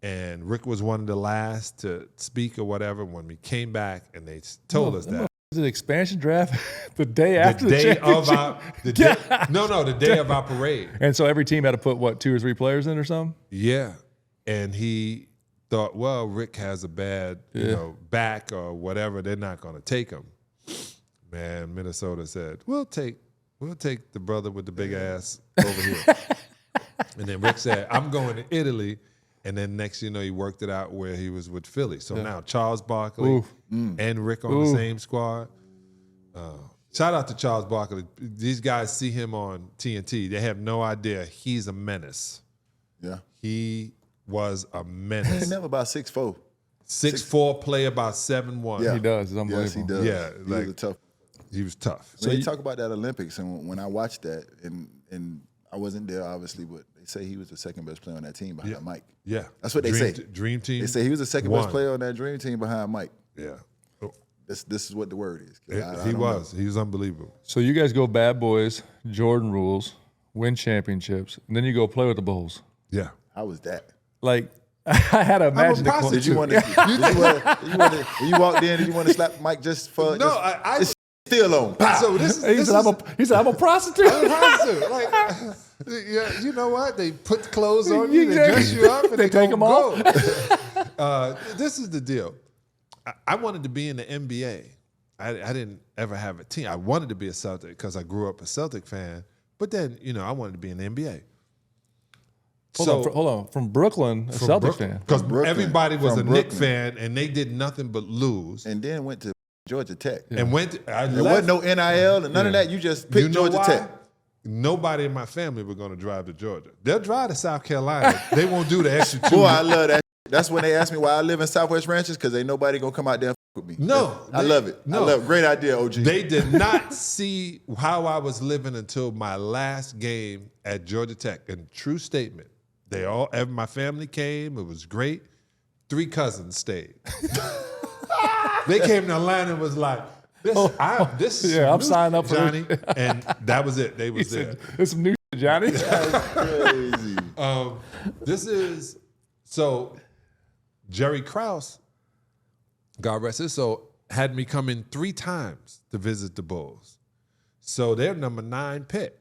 and Rick was one of the last to speak or whatever. When we came back and they told us that. Was it expansion draft the day after the day championship? The day of our parade. And so every team had to put, what, 2 or 3 players in or something? Yeah. And he thought, well, Rick has a bad back or whatever. They're not going to take him. Man, Minnesota said, we'll take the brother with the big ass over here. And then Rick said, I'm going to Italy. And then next he worked it out where he was with Philly. So now Charles Barkley and Rick on the same squad. Shout out to Charles Barkley. These guys see him on TNT. They have no idea he's a menace. Yeah. He was a He menace. never about 6'4". 6'4", play about 7'1". Yeah. He does. It's unbelievable. Yes, he does. Yeah, he like- was a tough. He was tough. So they talk about that Olympics, and when I watched that, and I wasn't there obviously, but they say he was the second best player on that team behind Mike. Yeah. That's what they say. Dream team. They say he was the second won. best player on that dream team behind Mike. Yeah. This is what the word is. I He don't was. know. He was unbelievable. So you guys go bad boys, Jordan rules, win championships, and then you go play with the Bulls. Yeah. How was that? Like, I had to imagine the prostitute. Did you want to? When you walked in, did you want to slap Mike just for? No, just, I it's still on. Pow. so this He said, I'm a prostitute. like, yeah, you know what? They put the clothes on you, they dress you up, and They take them off. This is the deal. I wanted to be in the NBA. I didn't ever have a team. I wanted to be a Celtic because I grew up a Celtic fan. But then, I wanted to be in the NBA. Hold on. From Brooklyn, a Celtics fan. Because Brooklyn. everybody was From a Knick Brooklyn. fan, and they did nothing but lose. And then went to Georgia Tech. And went. I There left. wasn't no NIL and none of that. You just picked You know Georgia why? Tech. Nobody in my family were going to drive to Georgia. They'll drive to South Carolina. They won't do the extra 2 Boy, years. I love that. That's when they asked me why I live in Southwest Ranches, because ain't nobody gonna come out there and with me. No, I love it. no. I love it. Great idea, OG. They did not see how I was living until my last game at Georgia Tech. And true statement, my family came. It was great. 3 cousins stayed. They came to Atlanta and was like, "This is I'm new, signing up for Johnny," and that was it. They was there. There's some new shit, Johnny. Crazy. This is so. Jerry Krause, God rest his soul, had me come in 3 times to visit the Bulls. So they're number 9 pick.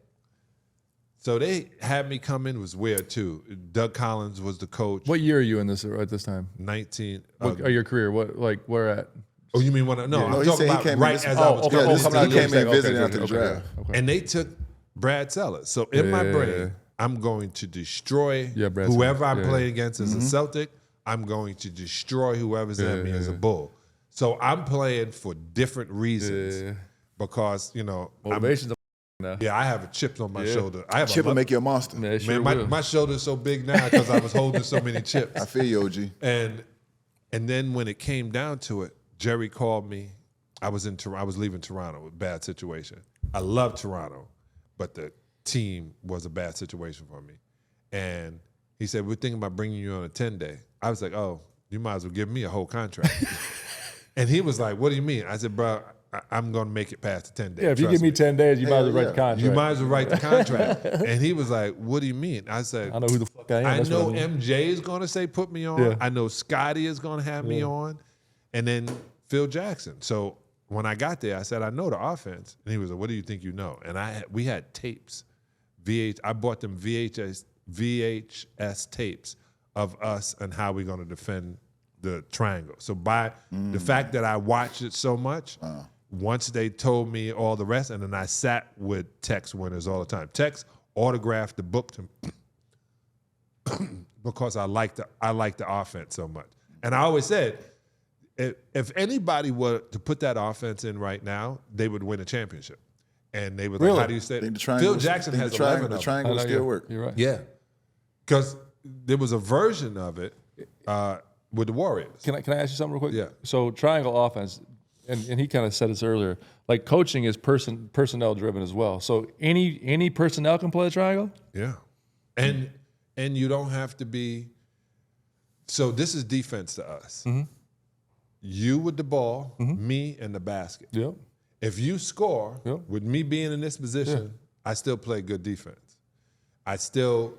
So they had me come in. It was weird too. Doug Collins was the coach. What year are you in this at this time? 19. Your career? Where at? Oh, you mean when? No, I'm he talking said he about came in right this- as I was okay. coming. Oh, This coming out is he the came year. in okay, visiting okay, after the okay, draft. okay. And they took Brad Sellers. So in my Yeah. brain, I'm going to destroy Yeah, Brad whoever Sellers. I Yeah. play against as a Celtic. I'm going to destroy whoever's at me as a Bull. So I'm playing for different reasons Yeah. because, Motivation's now. I have a chip on my shoulder. I have Chip will make you a monster. Yeah, it sure man, will. my shoulder's so big now because I was holding so many chips. I feel you, OG. And then when it came down to it, Jerry called me. I was leaving Toronto, a bad situation. I love Toronto, but the team was a bad situation for me. And he said, "We're thinking about bringing you on a 10-day." I was like, "Oh, you might as well give me a whole contract." And he was like, "What do you mean?" I said, "Bro, I'm going to make it past the 10 days. Yeah, if you give me 10 days, you might as well write the contract. You might as well write the contract." And he was like, "What do you mean?" I said, I know who the fuck I am. I That's know what I mean. MJ is going to say put me on. Yeah. I know Scottie is going to have me on. And then Phil Jackson. So when I got there, I said, "I know the offense." And he was like, "What do you think you know?" And we had tapes. I bought them VHS tapes of us and how we're going to defend the triangle. So by the fact that I watched it so much, once they told me all the rest, and then I sat with Tex winners all the time. Tex autographed the book to me because I like the offense so much. And I always said, if anybody were to put that offense in right now, they would win a championship. And they would Really? like, how do you say I think it? the triangle, Phil Jackson has the triangle, 11 the of them. triangle I know, still yeah. work. You're right. Yeah. Because there was a version of it with the Warriors. Can I ask you something real quick? Yeah. So triangle offense, and he kind of said this earlier. Like coaching is personnel driven as well. So any personnel can play a triangle. Yeah. And you don't have to be. So this is defense to us. You with the ball, me and the basket. Yep. If you score, Yep. with me being in this position, I still play good defense. I still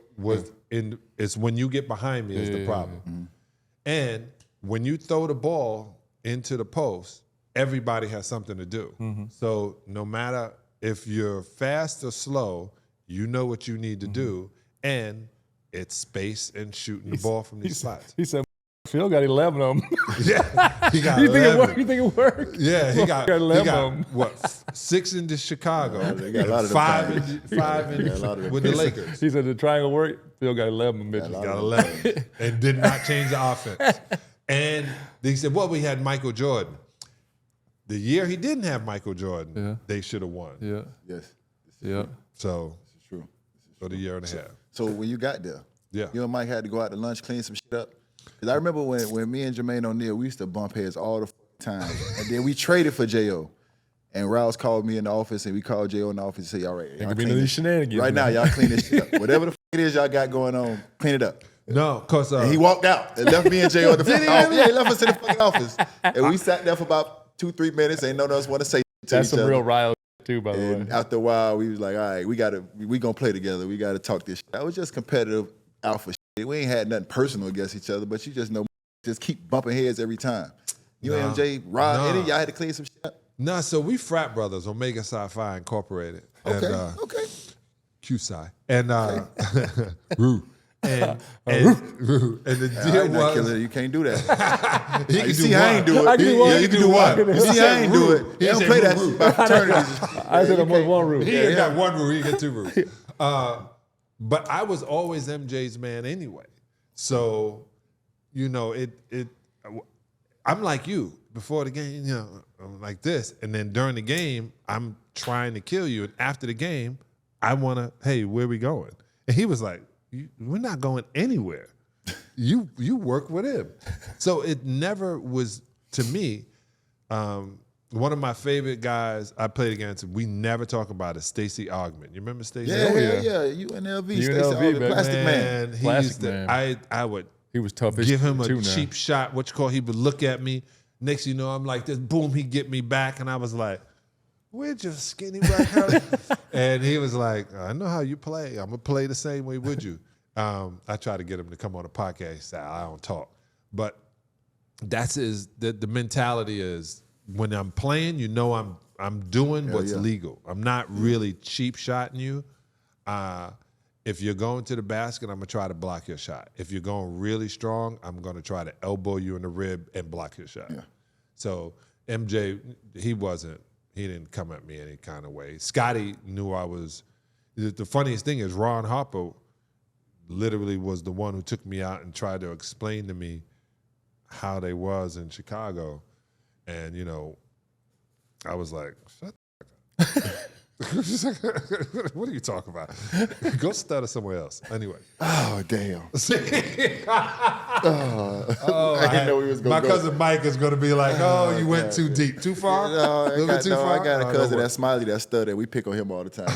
it's when you get behind me is the problem. And when you throw the ball into the post, everybody has something to do. So no matter if you're fast or slow, you know what you need to do, and it's space and shooting the ball from these spots. He said, "Phil got 11 of them." Yeah, he got You think it 11. worked? You think it worked? Yeah, he got 11 he got of 'em. what 6 into Chicago, they got a lot of them five guys. in a lot of them with the Lakers. He said the triangle worked. Phil got 11 of them. Yeah, bitches. Got 11 and did not change the offense. And they said, "Well, we had Michael Jordan." The year he didn't have Michael Jordan, they should have won. Yeah. Yes, Yeah. So it's true. for the year and a half. So when you got there, Yeah. You and Mike had to go out to lunch, clean some shit up. Because I remember when me and Jermaine O'Neal, we used to bump heads all the time. And then we traded for J.O. And Rouse called me in the office, and we called J.O. in the office and said, all right, y'all clean these this. shenanigans. Right now, y'all clean this shit up. Whatever the it is y'all got going on, clean it up. No, because And he walked out and left me and J.O. at the fucking office. Yeah, he left us in the fucking office. And we sat there for about 2-3 minutes. Ain't none of us want to say to That's each some other. real rile too, by the way. And after a while, we was like, all right, we gonna play together. We gotta talk this shit. That was just competitive alpha shit. We ain't had nothing personal against each other, but you just know, just keep bumping heads every time. You and MJ, Rod, any y'all had to clean some shit up? No, so we frat brothers, Omega Psi Phi Incorporated. Okay, and, okay. QSI. And Rue. And the deal was Killer, you can't do that. he You can see, do I ain't one. do it. I can do one. You can do one. You see, I ain't do it. They don't said play that Rue. by fraternities. I said I'm with one room. He ain't got one rule, he get two rules. But I was always MJ's man anyway. So, you know, I'm like you. Before the game, you know, I'm like this. And then during the game, I'm trying to kill you. And after the game, I want to, hey, where we going? And he was like, we're not going anywhere. You work with him. So it never was, to me, one of my favorite guys I played against, we never talk about is Stacey Augmon. You remember Stacey? Yeah, Augmon? yeah. UNLV, Stacey UNLV, Augmon, baby. Plastic Man. He Plastic used to, man. I would He was tough. give him a too now. cheap shot, he would look at me. Next you know, I'm like this, boom, he get me back. And I was like, where'd your skinny black hair? And he was like, I know how you play. I'm going to play the same way with you. I try to get him to come on a podcast. He said, I don't talk. But that's the mentality is when I'm playing, you know I'm doing what's legal. I'm not really cheap shotting you. If you're going to the basket, I'm going to try to block your shot. If you're going really strong, I'm going to try to elbow you in the rib and block your shot. Yeah. So MJ, he didn't come at me any kind of way. Scottie knew I was, the funniest thing is Ron Harper literally was the one who took me out and tried to explain to me how they was in Chicago. And, you know, I was like, shut the what are you talking about? Go study somewhere else. Anyway. Oh, damn. I didn't know we was gonna my go. cousin Mike is going to be like, oh, you went too deep. Too far? No, A little bit too far? I got a Oh, cousin no that's Smiley that stutter. We pick on him all the time.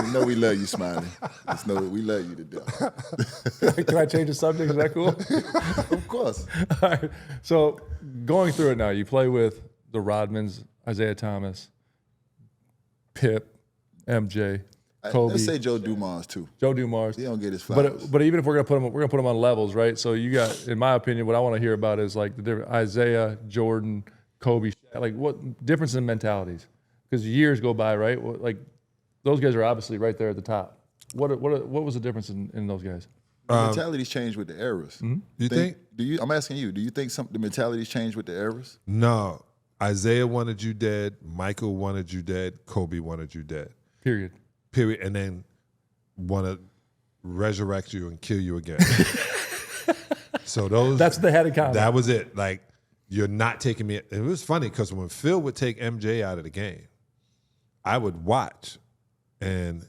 We know we love you, Smiley. Just know we love you to death. Can I change the subject? Is that cool? Of course. All right. So going through it now, you play with the Rodmans, Isaiah Thomas, Pip, MJ, Kobe. Let's say Joe Dumars too. Joe Dumars. He don't get his flowers. But even if we're gonna put them on levels, right? So you got, in my opinion, what I want to hear about is like the different Isaiah, Jordan, Kobe, like what difference in mentalities? Because years go by, right? Like those guys are obviously right there at the top. What was the difference in those guys? The mentalities change with the eras. Mm-hmm. You think? I'm asking you. Do you think the mentalities change with the eras? No. Isaiah wanted you dead. Michael wanted you dead. Kobe wanted you dead. Period. And then want to resurrect you and kill you again. So That's what they had in common. That was it. Like, you're not taking me. It was funny because when Phil would take MJ out of the game, I would watch, and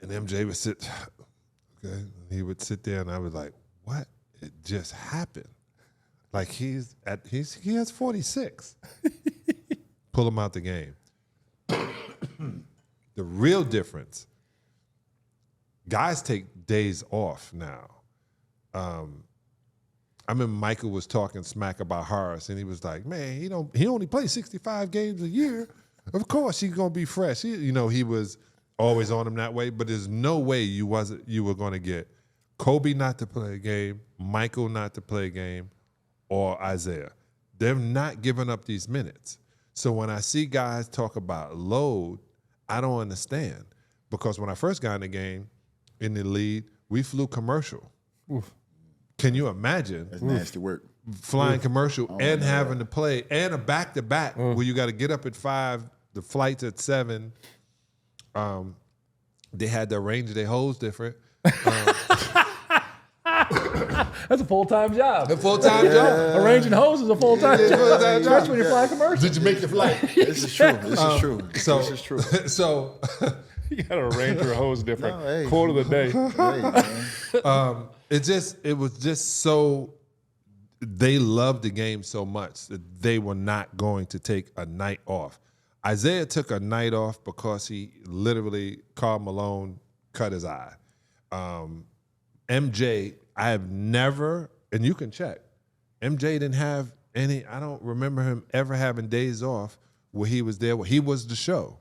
MJ would sit. Okay, he would sit there, and I was like, "What? It just happened." Like he has 46. Pull him out the game. The real difference, guys take days off now. I remember Michael was talking smack about Horace, and he was like, "Man, he only plays 65 games a year. Of course he's gonna be fresh." He was always on him that way. But there's no way you were gonna get Kobe not to play a game, Michael not to play a game, or Isaiah. They're not giving up these minutes. So when I see guys talk about load, I don't understand. Because when I first got in the game, in the league, we flew commercial. Oof. Can you imagine? That's nasty work. Flying commercial and having to play, and a back-to-back where you got to get up at 5, the flight's at 7. They had to arrange their holes different. That's a full-time job. A full-time job. Arranging hose is a full-time job. full-time job. Especially when you're flying commercial. Did you make the flight? This is true. This is true. So, This is true. So You got to arrange your hose different. No, hey. Quote of the day. Hey, man. It was just so, they loved the game so much that they were not going to take a night off. Isaiah took a night off because he literally, Karl Malone cut his eye. MJ, I have never, and you can check, MJ didn't have any, I don't remember him ever having days off where he was there. He was the show.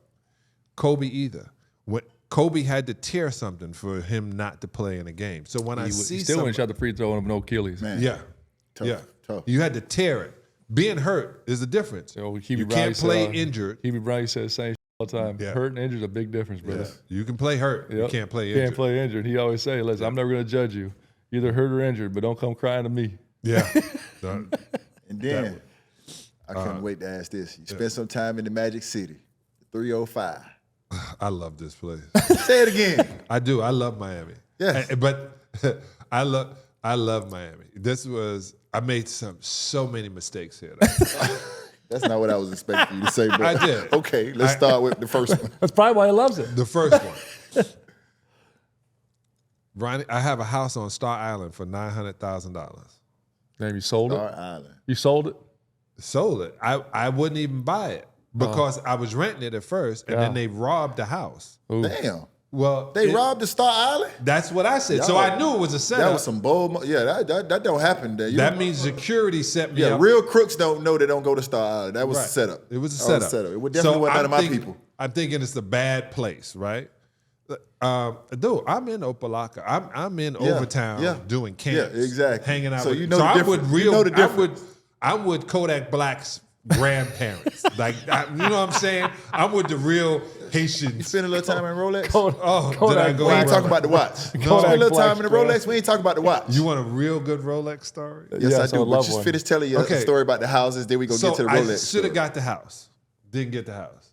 Kobe either. When Kobe had to tear something for him not to play in a game. So when I see He still wouldn't shot the free throw with no Achilles. Man. yeah, Tough. you had to tear it. Being hurt is the difference. So You can't play injured. Hebe Bryant said the same shit all the time. Yeah. Hurt and injured is a big difference, brother. You can play hurt. You Yep. can't play injured. Can't play injured. He always say, listen, I'm never going to judge you. Either hurt or injured, but don't come crying to me. Yeah. And then, I couldn't wait to ask this. You spent some time in the Magic City, 305. I love this place. Say it again. I do. I love Miami. Yes. But I love Miami. I made so many mistakes here. That's not what I was expecting you to say, but I did. Okay, let's start with the first one. That's probably why he loves it. The first one. Ronnie, I have a house on Star Island for $900,000. Damn, you sold it? Star Island. You sold it? Sold it. I wouldn't even buy it because I was renting it at first, and then they robbed the house. Ooh. Damn. Well, They robbed the Star Island? That's what I said. So Y'all- I knew it was a setup. That was some bold. That don't happen there. That means security set me up. real crooks don't know they don't go to Star Island. That was a Right. setup. It was a That setup. It definitely wasn't none of my people. I'm thinking it's a bad place, right? Dude, I'm in Opelika. I'm in Overtown doing camps. Yeah, exactly. Hanging out So with you know the I'm with difference. real You know the difference. I'm with Kodak Black's grandparents. You know what I'm saying? I'm with the real Haitians. You spend a little time in Rolex? Oh, did I Kodak go We ain't around? talking about the watch. You No. spend a little time Black's in the Rolex, we ain't talking about the watch. You want a real good Rolex story? Yes, Yeah, I so do. I But love just one. finish telling you Okay. a story about the houses, then we go So get to the I Rolex. should story. have got the house. Didn't get the house.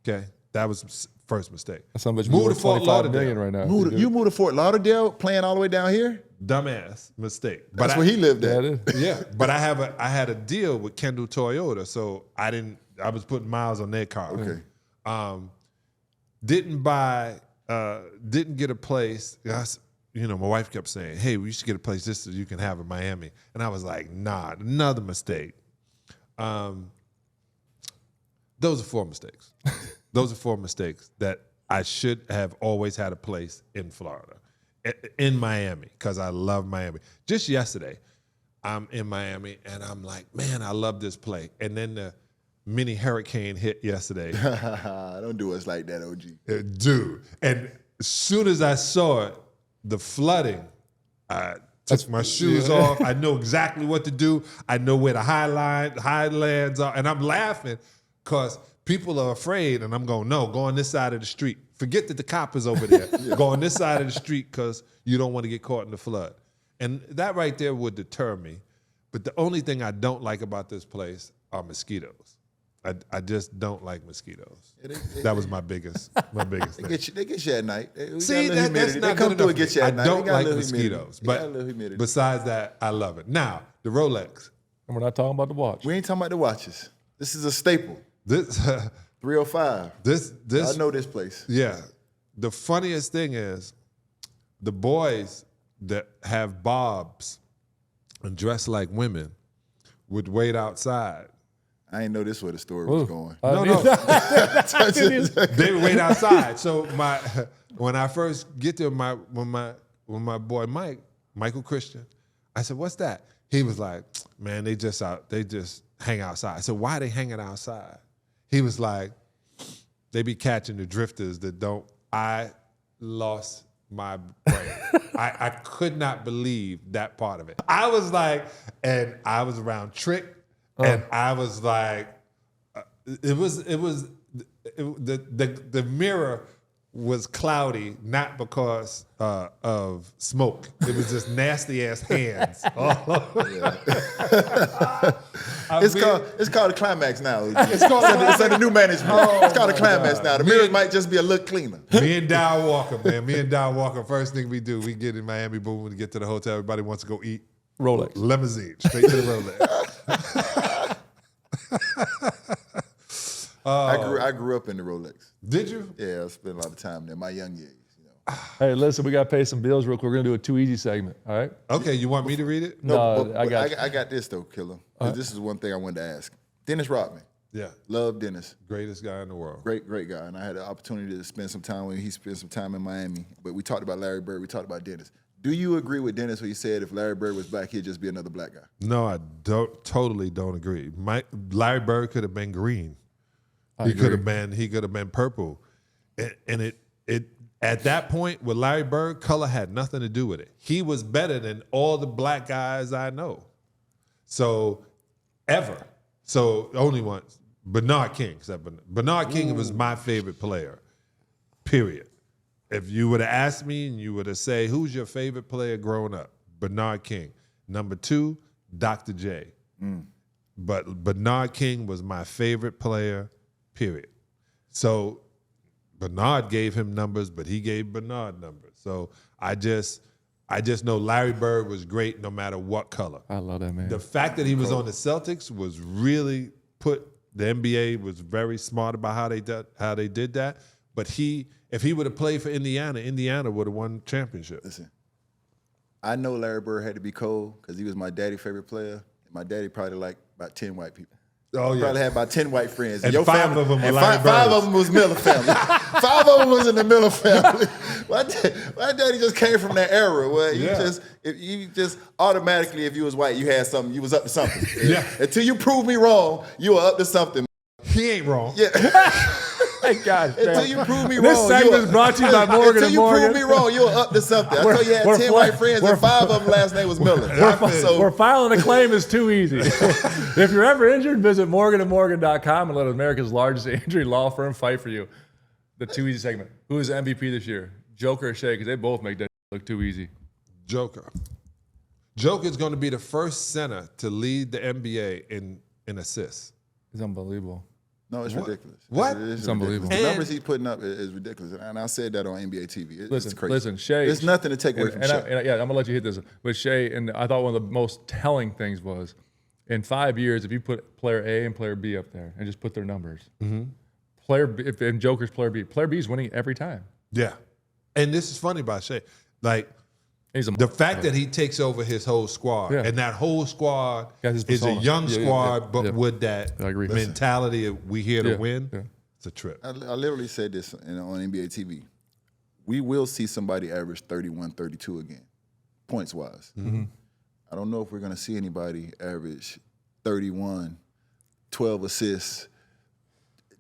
Okay, that was first mistake. Some bitch Moved moved to Fort 25 million Lauderdale. right now. You moved to Fort Lauderdale, playing all the way down here? Dumbass mistake. That's where he lived Yeah, at. it is. Yeah, but I had a deal with Kendall Toyota, so I was putting miles on their car. Okay. Didn't get a place. My wife kept saying, "Hey, we should get a place just so you can have in Miami," and I was like, "Nah, another mistake." Those are 4 mistakes. Those are 4 mistakes that I should have always had a place in Florida, in Miami, because I love Miami. Just yesterday, I'm in Miami, and I'm like, man, I love this play. And then the mini hurricane hit yesterday. Don't do us like that, OG. Dude. And as soon as I saw it, the flooding, I took my shoes off. I know exactly what to do. I know where the highlands are. And I'm laughing because people are afraid, and I'm going, no, go on this side of the street. Forget that the cop is over there. Go on this side of the street because you don't want to get caught in the flood. And that right there would deter me. But the only thing I don't like about this place are mosquitoes. I just don't like mosquitoes. That was my biggest thing. They get you at night. See, that's not They come good through enough and get for you me. at night. I don't They got a like little mosquitoes. humidity. They got a But little humidity. besides that, I love it. Now, the Rolex. And we're not talking about the watch. We ain't talking about the watches. This is a staple. This 305. this I know this place. Yeah. The funniest thing is the boys that have bobs and dress like women would wait outside. I didn't know this where the story was going. No. They would wait outside. So when I first get there, when my boy Michael Christian, I said, "What's that?" He was like, "Man, they just hang outside." I said, "Why are they hanging outside?" He was like, "They be catching the drifters that don't." I lost my brain. I could not believe that part of it. I was like, and I was around Trick, and I was like, the mirror was cloudy, not because of smoke. It was just nasty ass hands. It's called a climax now. It's under new management. It's called a climax now. The mirrors might just be a little cleaner. Me and Dow Walker, man. Me and Dow Walker, first thing we do, we get in Miami, boom, we get to the hotel, everybody wants to go eat. Rolex. Limousine, straight to the Rolex. I I grew up in the Rolex. Did you? Yeah, I spent a lot of time there. My young years. You know. Hey, listen, we got to pay some bills real quick. We're going to do a too easy segment, all right? Okay, you want me to read it? No, but I got you. I got this though, Killer. This is one thing I wanted to ask. Dennis Rodman. Yeah. Love Dennis. Greatest guy in the world. Great guy. And I had the opportunity to spend some time with him. He spent some time in Miami. But we talked about Larry Bird. We talked about Dennis. Do you agree with Dennis when he said if Larry Bird was black, he'd just be another black guy? No, I totally don't agree. Larry Bird could have been green. I He agree. could have been purple. And it at that point with Larry Bird, color had nothing to do with it. He was better than all the black guys I know. So ever. So only once. Bernard King. Bernard King was my favorite player. Period. If you would have asked me and you would have said, who's your favorite player growing up? Bernard King. Number 2, Dr. J. But Bernard King was my favorite player, period. So Bernard gave him numbers, but he gave Bernard numbers. So I just know Larry Bird was great no matter what color. I love that man. The fact that he was on the Celtics was really the NBA was very smart about how they did that. But if he would have played for Indiana would have won the championship. Listen, I know Larry Bird had to be cold because he was my daddy's favorite player. And my daddy probably liked about 10 white people. Oh, yeah. Probably had about 10 white friends. And your 5 family, of them were and Larry five Birds. of them was Miller family. 5 of them was in the Miller family. My daddy just came from that era where you just automatically, if you was white, you had something, you was up to something. Yeah. Until you prove me wrong, you were up to something. He ain't wrong. Yeah. Thank God. Until you prove me This wrong. segment is brought to you by Morgan Until & you Morgan. prove me wrong, you were up to something. I told you had 10 white friends and 5 of them last name was Miller. We're filing a claim is too easy. If you're ever injured, visit morganandmorgan.com and let America's largest injury law firm fight for you. The too easy segment. Who is MVP this year? Joker or Shai? Because they both make that look too easy. Joker. Joker's going to be the first center to lead the NBA in assists. It's unbelievable. No, it's ridiculous. What? It's unbelievable. The numbers he's putting up is ridiculous. And I said that on NBA TV. It's crazy. Listen, Shai. There's nothing to take away from Shai. I'm going to let you hit this. But Shai, and I thought one of the most telling things was in 5 years, if you put player A and player B up there and just put their numbers, player B, if Joker's player B is winning every time. Yeah. And this is funny about Shai. Like, He's the fact that he takes over his whole squad, Yeah. and that whole squad Got his is a persona. young Yeah, yeah, squad, yeah, but yeah. with that I agree. mentality of we here to Yeah, win, yeah. it's a trip. I literally said this on NBA TV. We will see somebody average 31, 32 again, points-wise. I don't know if we're going to see anybody average 31, 12 assists,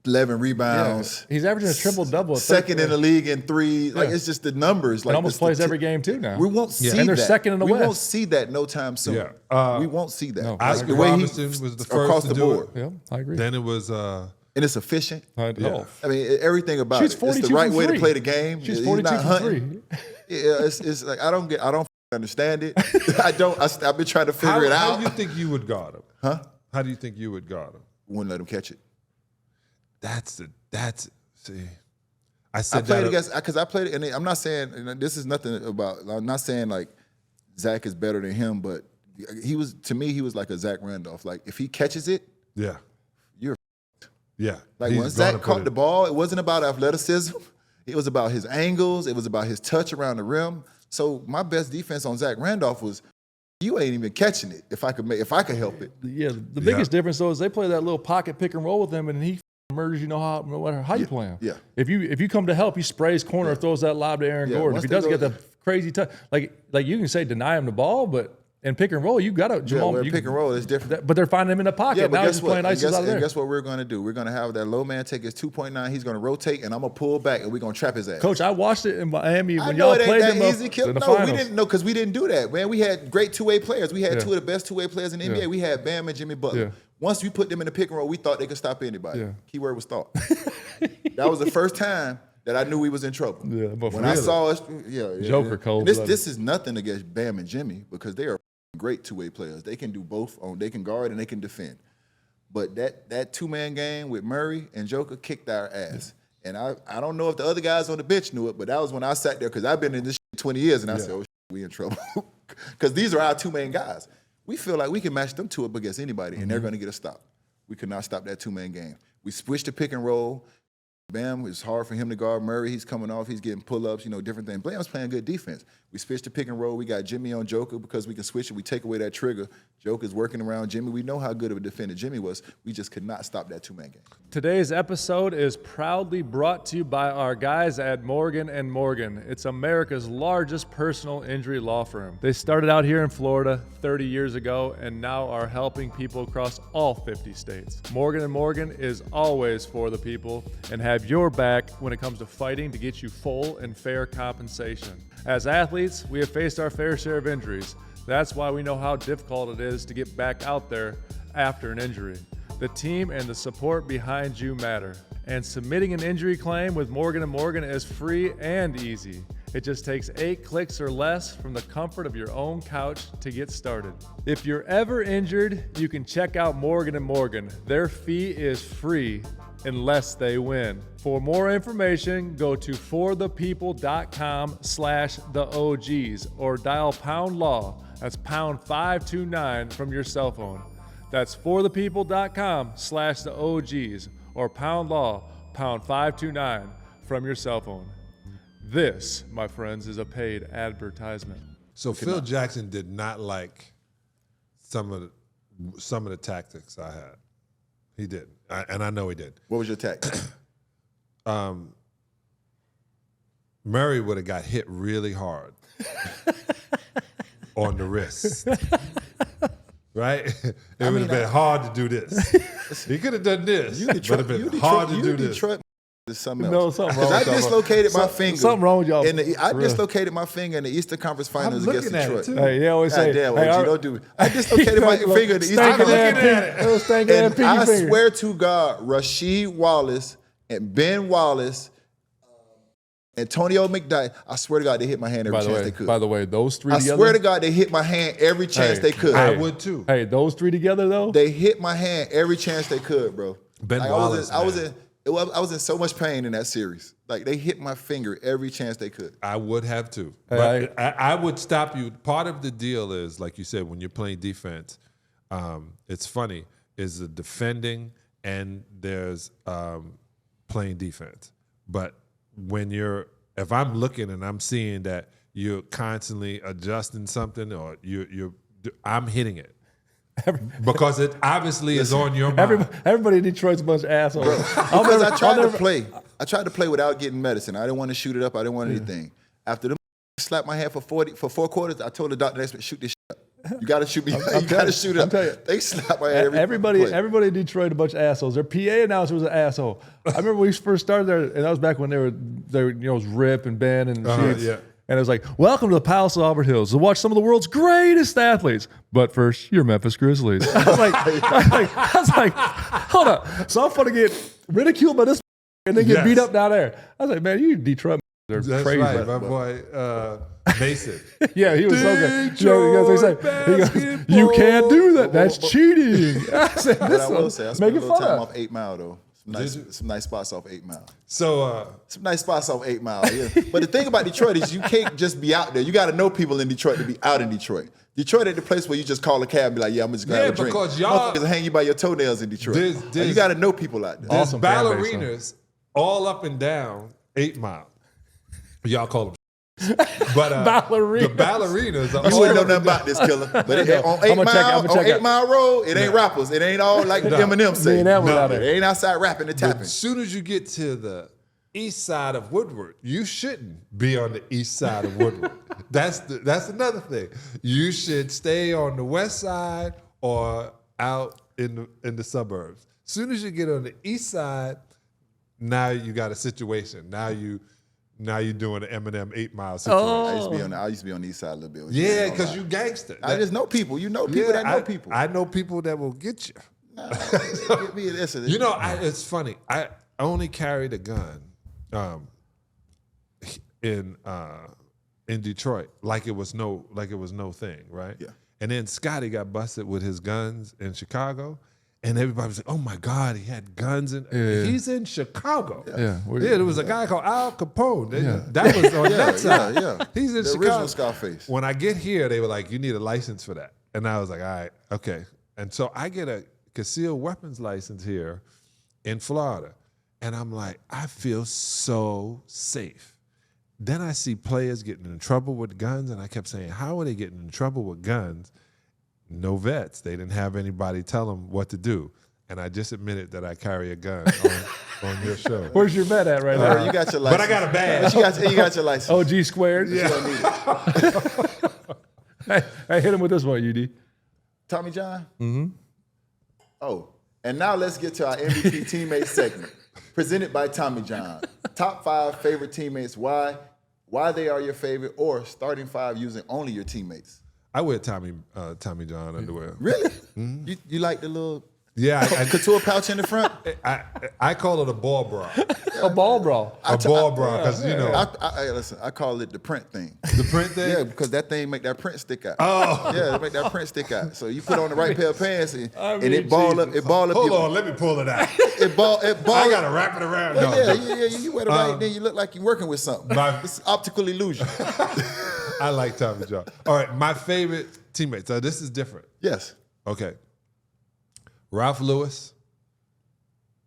11 rebounds. He's averaging a triple-double. Second in the league in 3. Like, it's just the numbers. Like, He almost it's the plays every game, too, now. We won't see that. And they're second in the we West. won't see that no time soon. Yeah. We won't see that. No, Like, Oscar the way Robertson was the first across to the do board. it. Yeah, I agree. Then it was And it's efficient. Oh. I mean, everything about She's it. It's 42 the right from way to three. play the game. She's He's 42 not from hunting. Yeah, it's like I don't understand it. I've been trying to figure it how out. do you think you would guard him? Huh? How do you think you would guard him? Wouldn't let him catch it. See. I I said played that against because I played it, and I'm not saying and this is nothing about. I'm not saying like Zach is better than him, but he was to me he was like a Zach Randolph. Like if he catches it, Yeah. You're Yeah. like He's when gonna Zach put caught it- the ball, it wasn't about athleticism. It was about his angles. It was about his touch around the rim. So my best defense on Zach Randolph was you ain't even catching it if I could help it. Yeah, the biggest difference, though, is they play that little pocket pick and roll with him, and he murders you no matter how you play him. Yeah. If you come to help, he sprays corner or throws that lob to Aaron Yeah, Gordon. once If he they doesn't go- get the crazy touch, like you can say deny him the ball, but in pick and roll, you got to Yeah, Jamal. well, you- pick and roll is different. But they're finding him in the pocket. Yeah, but now guess he's what? playing And ISIS out of there. guess what we're going to do? We're going to have that low man take his 2.9. He's going to rotate, and I'm going to pull back, and we're going to trap his ass. Coach, I watched it in Miami I when know y'all it ain't played that them easy. in the No, finals. we didn't know because we didn't do that, man. We had great two-way players. We had Yeah. two of the best two-way players in the NBA. Yeah. We had Bam and Jimmy Butler. Yeah. Once we put them in the pick and roll, we thought they could stop anybody. Yeah. Keyword was thought. That was the first time that I knew we was in trouble. Yeah, but when for I real. saw us, yeah. Joker And cold-blooded. this is nothing against Bam and Jimmy because they are great two-way players. They can do both. They can guard and they can defend. But that two-man game with Murray and Joker kicked our ass. And I don't know if the other guys on the bench knew it, but that was when I sat there because I've been in this shit 20 years, and I said, oh, shit, we in trouble. Because these are our two-man guys. We feel like we can match them two up against anybody, and they're going to get a stop. We could not stop that two-man game. We switched to pick and roll. Bam, it's hard for him to guard Murray. He's coming off. He's getting pull-ups, different things. Bam's playing good defense. We switched to pick and roll. We got Jimmy on Joker because we can switch it. We take away that trigger. Joker's working around Jimmy. We know how good of a defender Jimmy was. We just could not stop that two-man game. Today's episode is proudly brought to you by our guys at Morgan & Morgan. It's America's largest personal injury law firm. They started out here in Florida 30 years ago and now are helping people across all 50 states. Morgan & Morgan is always for the people and have your back when it comes to fighting to get you full and fair compensation. As athletes, we have faced our fair share of injuries. That's why we know how difficult it is to get back out there after an injury. The team and the support behind you matter. And submitting an injury claim with Morgan & Morgan is free and easy. It just takes 8 clicks or less from the comfort of your own couch to get started. If you're ever injured, you can check out Morgan & Morgan. Their fee is free unless they win. For more information, go to forthepeople.com/theOGs or dial pound law. That's pound 529 from your cell phone. That's forthepeople.com/theOGs or pound law, pound 529 from your cell phone. This, my friends, is a paid advertisement. So Phil Jackson did not like some of the tactics I had. He did, and I know he did. What was your tactic? Murray would have got hit really hard on the wrist, right? It would have been hard to do this. He could have done this. It would have been hard to do this. There's something No, else. something wrong. Because I dislocated my finger. Something wrong with y'all. I dislocated my finger in the Eastern Conference Finals against Detroit. Hey, they always say, damn, hey, OG, don't do it. I dislocated my finger in the Eastern Conference Finals. And I swear to God, Rasheed Wallace and Ben Wallace, Antonio McDyess, I swear to God, they hit my hand every chance they could. By the way, those three I together. swear to God, they hit my hand every chance they could. I would too. Hey, those three together though. They hit my hand every chance they could, bro. Ben Wallace, I was in so much pain in that series. Like, they hit my finger every chance they could. I would have too. Hey, But I would stop you. Part of the deal is, like you said, when you're playing defense, it's funny, is the defending and there's playing defense. But if I'm looking and I'm seeing that you're constantly adjusting something or I'm hitting it. Because it obviously is on your mind. Everybody in Detroit's a bunch of assholes. Because I tried to play. I tried to play without getting medicine. I didn't want to shoot it up. I didn't want anything. After them slapped my hand for 4 quarters, I told the doctor next week, shoot this shit up. You got to shoot me. You got to shoot it up. They slapped my hand Everybody in Detroit a bunch of assholes. Their PA announcer was an asshole. I remember when we first started there, and that was back when they were it was Rip and Ben and Sheets. Yeah. And it was like, welcome to the Palace of Auburn Hills to watch some of the world's greatest athletes. But first, your Memphis Grizzlies. I was like, hold up. So I'm going to get ridiculed by this and then get beat up down there. I was like, man, you Detroit are That's crazy. right, my boy Mason. Yeah, he was so good. You know what they say? He goes, you can't do that. That's cheating. I said, But I will say, I spent a little time off 8 Mile, though. Some nice spots off 8 Mile. So some nice spots off 8 Mile. Yeah. But the thing about Detroit is you can't just be out there. You got to know people in Detroit to be out in Detroit. Detroit ain't the place where you just call a cab and be like, yeah, I'm just going to have a drink. Because y'all motherfuckers hang you by your toenails in Detroit. You got to know people out there. There's Awesome ballerinas all up and down 8 Mile. Y'all call them. But the ballerinas are You wouldn't know nothing about this, killer. But on 8 Mile Road, it ain't rappers. It ain't all like Eminem say. It ain't outside rapping and tapping. As soon as you get to the east side of Woodward, you shouldn't be on the east side of Woodward. That's another thing. You should stay on the west side or out in the suburbs. As soon as you get on the east side, now you got a situation. Now you're doing an Eminem 8 Mile situation. I used to be on the east side a little bit. Yeah, because you gangster. I just know people. You know people that know people. I know people that will get you. Get me this. You know, it's funny. I only carried a gun in Detroit like it was no thing, right? Yeah. And then Scottie got busted with his guns in Chicago. And everybody was like, "Oh my God, he had guns!" And he's in Chicago. There was a guy called Al Capone. That was on that side. Yeah. He's in the Chicago. Original Scarface. When I get here, they were like, "You need a license for that," and I was like, "All right, okay." And so I get a concealed weapons license here in Florida. And I'm like, I feel so safe. Then I see players getting in trouble with guns, and I kept saying, how are they getting in trouble with guns? No vets. They didn't have anybody tell them what to do. And I just admitted that I carry a gun on your show. Where's your vet at right now? You got your license. But I got a badge. You got your license. OG squared. You don't need it. Hey, hit him with this one, UD. Tommy John? Mm-hmm. Oh, and now let's get to our MVP teammate segment. Presented by Tommy John. Top 5 favorite teammates, why they are your favorite, or starting 5 using only your teammates. I wear Tommy John underwear. Really? Mm-hmm. You like the little couture pouch in the front? I call it a ball bra. A ball bra. Ball bra, because listen, I call it the print thing. The print thing? Yeah, because that thing make that print stick out. Oh. Yeah, it make that print stick out. So you put on the right pair of pants and it ball up. Hold on, let me pull it out. It ball. I gotta wrap it around. Yeah. You wear the right, then you look like you're working with something. It's optical illusion. I like Tommy John. All right, my favorite teammates. So this is different. Yes. Okay. Ralph Lewis.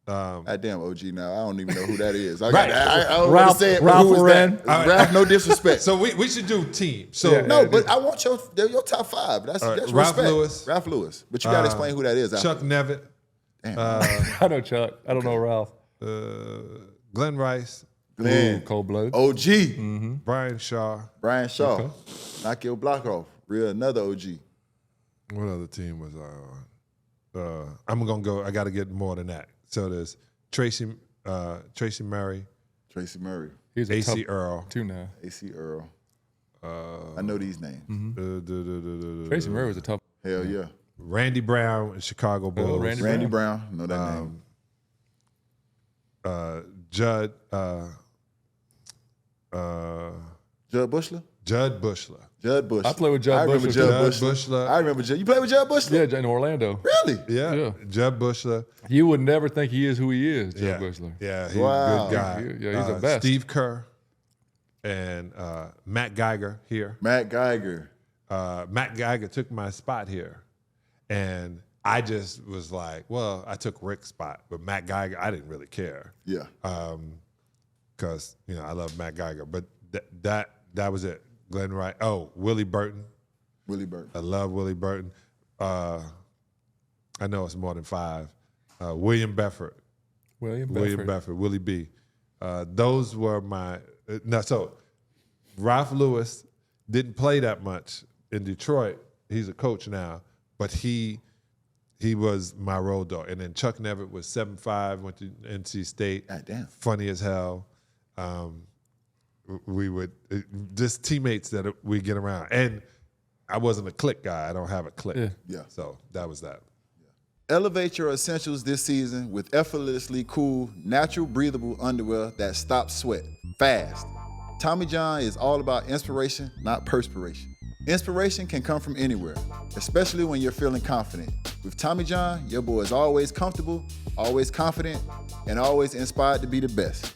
Damn OG now. I don't even know who that is. I Ralph don't want to say it, but who was that? Right. Ralph, no disrespect. So we should do team. So but I want your top 5. That's Ralph respect. Lewis. Ralph Lewis. But you got to explain who that is. Chuck Nevitt. I know Chuck. I don't know Ralph. Glenn Rice. Glenn. Cold blood. OG. Mm-hmm. Brian Shaw. Okay. Knock your block off. Another OG. What other team was I on? I'm gonna go. I got to get more than that. So there's Tracy Murray. Tracy Murray. He's AC Earl. Too now. AC Earl. I know these names. Mm-hmm. Tracy Murray was a tough. Hell yeah. Randy Brown and Chicago Bulls. Randy Brown. Know that name. Judd. Judd Bushler. Judd Bushler. Judd Bushler. I played with Judd Bushler. I remember Judd Bushler. I remember Judd. You played with Judd Bushler? Yeah, in Orlando. Really? Yeah. Judd Bushler. You would never think he is who he is, Judd Bushler. Yeah, he's a good guy. Yeah, he's the best. Steve Kerr and Matt Geiger here. Matt Geiger took my spot here. And I just was like, well, I took Rick's spot, but Matt Geiger, I didn't really care. Yeah. Because, I love Matt Geiger. But that was it. Glenn Wright. Oh, Willie Burton. I love Willie Burton. I know it's more than 5. William Befford. Willie B. Those were my so Ralph Lewis didn't play that much in Detroit. He's a coach now, but he was my road dog. And then Chuck Nevitt was 7'5", went to NC State. God damn. Funny as hell. We would just teammates that we get around, and I wasn't a clique guy. I don't have a clique. Yeah. So that was that. Elevate your essentials this season with effortlessly cool, natural breathable underwear that stops sweat fast. Tommy John is all about inspiration, not perspiration. Inspiration can come from anywhere, especially when you're feeling confident. With Tommy John, your boy is always comfortable, always confident, and always inspired to be the best.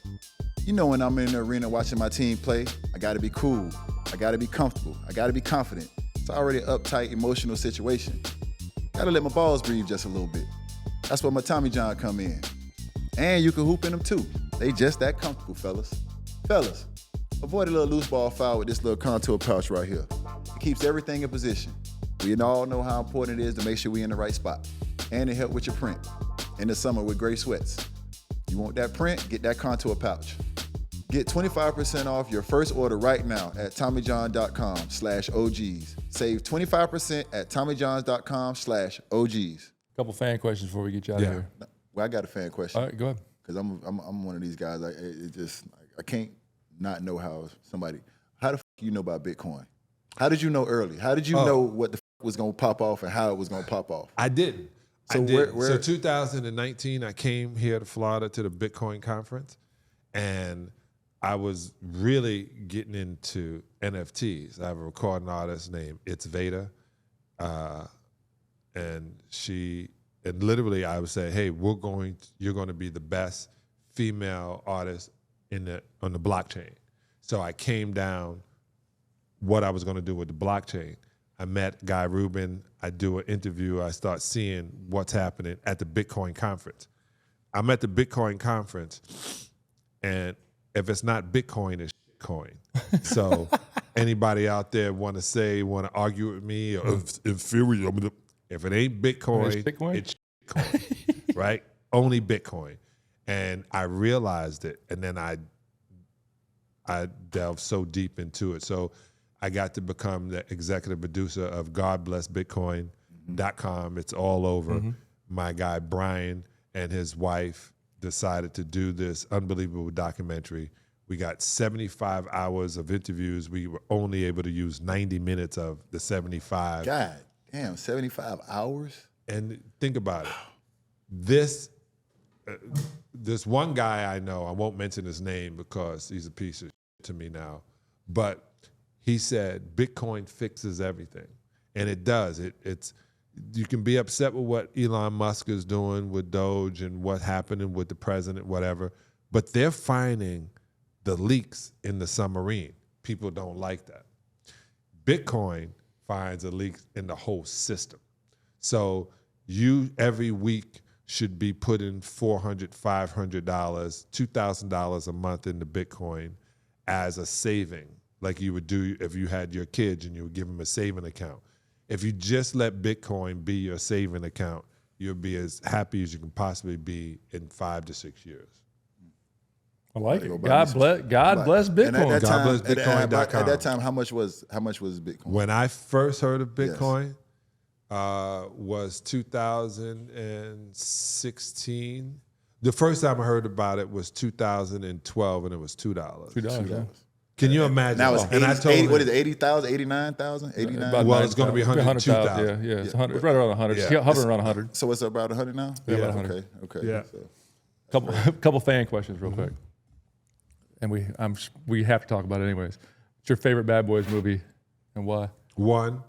You know, when I'm in the arena watching my team play, I gotta be cool, I gotta be comfortable, I gotta be confident. It's already an uptight, emotional situation. Gotta let my balls breathe just a little bit. That's where my Tommy John come in. And you can hoop in them too. They just that comfortable, fellas. Fellas, avoid a little loose ball foul with this little contour pouch right here. It keeps everything in position. We all know how important it is to make sure we in the right spot. And it helps with your print. In the summer with gray sweats. You want that print? Get that contour pouch. Get 25% off your first order right now at TommyJohn.com/OGs. Save 25% at TommyJohns.com/OGs. Couple fan questions before we get you out of here. Well, I got a fan question. All right, go ahead. Because I'm one of these guys. I can't not know how the f you know about Bitcoin? How did you know early? How did you know what the f was gonna pop off and how it was gonna pop off? I didn't. So So 2019, I came here to Florida to the Bitcoin conference, and I was really getting into NFTs. I have a recording artist named It's Veda, and literally I would say, hey, you're going to be the best female artist on the blockchain. So I came down what I was going to do with the blockchain. I met Guy Rubin. I do an interview. I start seeing what's happening at the Bitcoin conference. I'm at the Bitcoin conference, and if it's not Bitcoin, it's coin. So anybody out there want to argue with me, or inferior? If it ain't Bitcoin, it's coin, right? Only Bitcoin. And I realized it, and then I delved so deep into it. So I got to become the executive producer of GodBlessBitcoin.com. It's all over. My guy Brian and his wife decided to do this unbelievable documentary. We got 75 hours of interviews. We were only able to use 90 minutes of the 75. God damn, 75 hours? And think about it. This one guy I know, I won't mention his name because he's a piece of shit to me now, but he said Bitcoin fixes everything. And it does. You can be upset with what Elon Musk is doing with Doge and what happening with the president, whatever, but they're finding the leaks in the submarine. People don't like that. Bitcoin finds a leak in the whole system. So you every week should be putting $400, $500, $2,000 a month into Bitcoin as a saving, like you would do if you had your kids and you would give them a saving account. If you just let Bitcoin be your saving account, you'll be as happy as you can possibly be in 5 to 6 years. I like it. God bless Bitcoin. And at that time, God bless Bitcoin.com. At that time, how much was Bitcoin? When I first heard of Bitcoin, was 2016. The first time I heard about it was 2012, and it was $2. $2, yeah. Can you imagine? Now it's 80, and I told him, what is it, 80,000, 89,000, 89? Well, it's going to be 102,000. Yeah. It's 100. It's right around 100. Yeah. It's hovering around 100. So it's about 100 now? Yeah, about 100. Okay. Yeah. So. Couple fan questions real quick. And we have to talk about it anyways. What's your favorite Bad Boys movie and why? One.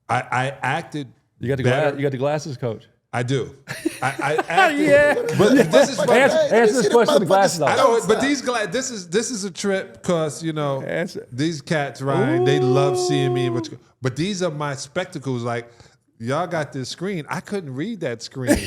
I acted. You got the glasses, Coach. I do. I acted. Yeah. But this is funny. Answer this question with the glasses on. I know, but this is a trip because these cats, Ryan, they love seeing me. But these are my spectacles. Like y'all got this screen. I couldn't read that screen.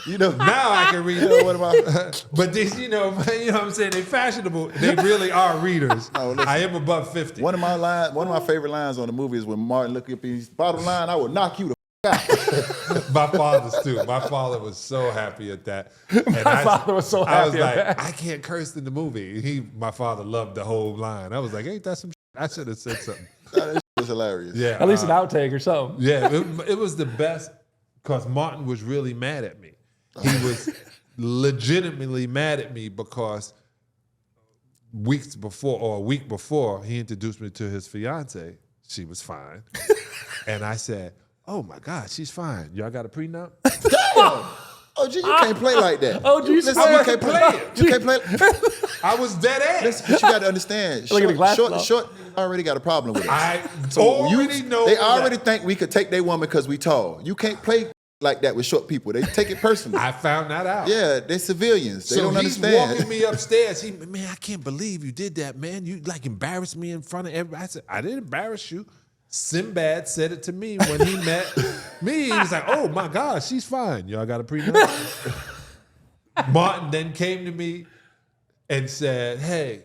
Now I can read. What about? But these, you know what I'm saying? They're fashionable. They really are readers. I am above 50. One of my favorite lines on the movie is when Martin look up his bottom line. I will knock you the out. My father's too. My father was so happy at that. My father was so happy. I was like, I can't curse in the movie. My father loved the whole line. I was like, ain't that some shit? I should have said something. That was hilarious. Yeah, at least an outtake or something. Yeah, it was the best because Martin was really mad at me. He was legitimately mad at me because a week before, he introduced me to his fiance. She was fine. And I said, oh my God, she's fine. Y'all got a prenup? Damn! OG, you can't play like that. OG, you can't play it. You can't play. I was dead ass. Listen, but you got to understand. Short already got a problem with us. I already know. They already think we could take their woman because we tall. You can't play like that with short people. They take it personally. I found that out. Yeah, they're civilians. They don't understand. So he's walking me upstairs. Man, I can't believe you did that, man. You like embarrassed me in front of everybody. I said, I didn't embarrass you. Sinbad said it to me when he met me. He was like, oh my God, she's fine. Y'all got a prenup? Martin then came to me and said, hey,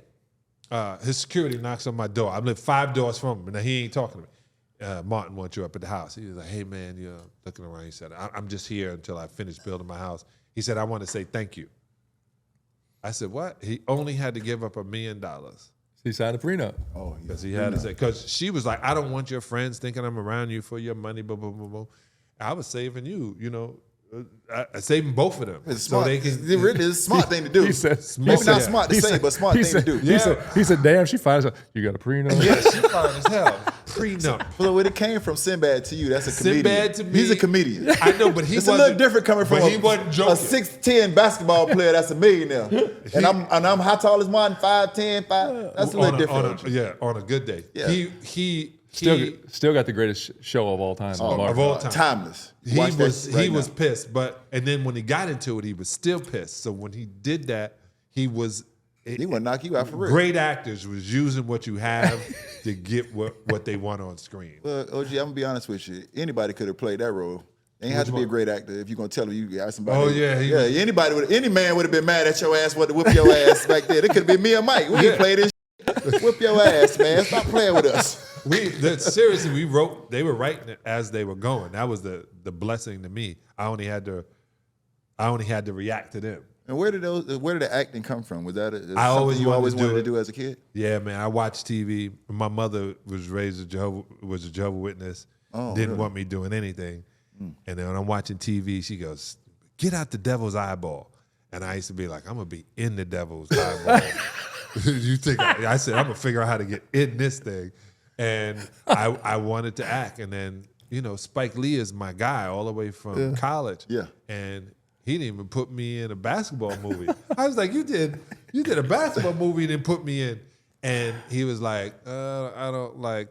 his security knocks on my door. I live 5 doors from him, and he ain't talking to me. Martin wants you up at the house. He was like, hey man, you're looking around. He said, I'm just here until I finish building my house. He said, I want to say thank you. I said, what? He only had to give up $1 million. He signed a prenup. Oh, because he had to say, because she was like, I don't want your friends thinking I'm around you for your money, blah, blah, blah, blah. I was saving you, saving both of them. It's so smart. they can. It really is a smart thing to do. He said, maybe not smart to say, but smart thing to do. He said, damn, she fine as hell. You got a prenup? Yeah, she fine as hell. Prenup. Well, when it came from Sinbad to you, that's a comedian. Sinbad to me. He's a comedian. I know, but it's a little different coming from he wasn't joking. A 6'10" basketball player that's a millionaire. And I'm how tall is Martin? 5'10", 5. That's a little different. On a good day. Yeah. He still got the greatest show of all time. Of all time. Timeless. He was pissed, and then when he got into it, he was still pissed. So when he did that, he would knock you out for real. Great actors was using what you have to get what they want on screen. Well, OG, I'm gonna be honest with you. Anybody could have played that role. They ain't have to be a great actor if you're gonna tell him you got somebody. Oh, yeah, any man would have been mad at your ass to whip your ass back there. It could have been me or Mike. We can play this shit. Whip your ass, man. Stop playing with us. Seriously, they were writing it as they were going. That was the blessing to me. I only had to react to them. And where did the acting come from? Was that always wanted to do as a kid? Yeah, man. I watched TV. My mother was raised a Jehovah's Witness. Didn't really? want me doing anything. And then when I'm watching TV, she goes, "Get out the devil's eyeball." And I used to be like, "I'm gonna be in the devil's eyeball." You think I said I'm gonna figure out how to get in this thing, and I wanted to act. And then Spike Lee is my guy all the way from college. Yeah, and he didn't even put me in a basketball movie. I was like, you did a basketball movie, and didn't put me in. And he was like, I don't like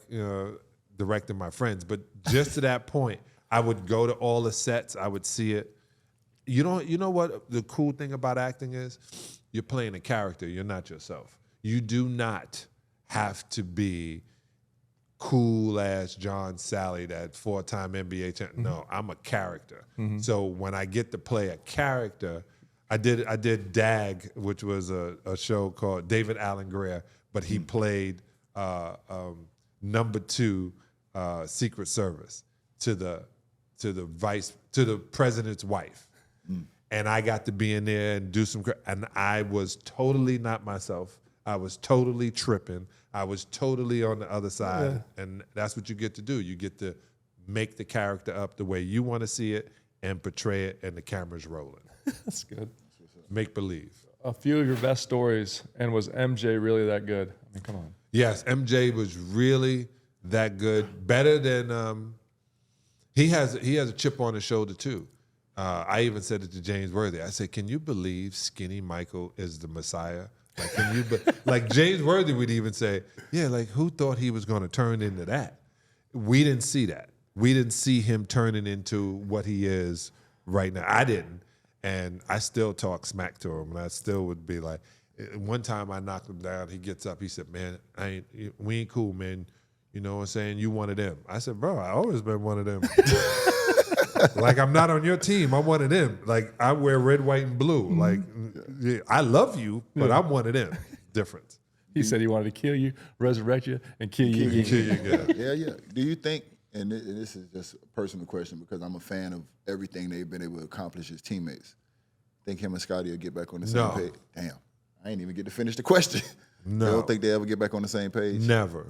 directing my friends. But just to that point, I would go to all the sets. I would see it. You know what the cool thing about acting is? You're playing a character. You're not yourself. You do not have to be cool as John Salley, that 4-time NBA champion. No, I'm a character. So when I get to play a character, I did DAG, which was a show called David Alan Grier, but he played number 2 Secret Service to the president's wife. And I got to be in there and do and I was totally not myself. I was totally tripping. I was totally on the other side. Yeah. And that's what you get to do. You get to make the character up the way you want to see it and portray it, and the camera's rolling. That's good. Make believe. A few of your best stories, and was MJ really that good? I mean, come on. Yes, MJ was really that good. Better than he has a chip on his shoulder too. I even said it to James Worthy. I said, "Can you believe Skinny Michael is the Messiah?" Like, like James Worthy would even say, "Yeah, like who thought he was going to turn into that?" We didn't see that. We didn't see him turning into what he is right now. I didn't, and I still talk smack to him, and I still would be like. One time I knocked him down. He gets up. He said, "Man, we ain't cool, man. You know what I'm saying? You one of them." I said, "Bro, I always been one of them." Like, I'm not on your team. I'm one of them. Like, I wear red, white, and blue. Like, I love you, but I'm one of them. Difference. He said he wanted to kill you, resurrect you, and kill you again. Yeah. Do you think, and this is just a personal question because I'm a fan of everything they've been able to accomplish as teammates, think him and Scottie will get back on the same page? Damn. I ain't even get to finish the question. No. You don't think they ever get back on the same page? Never.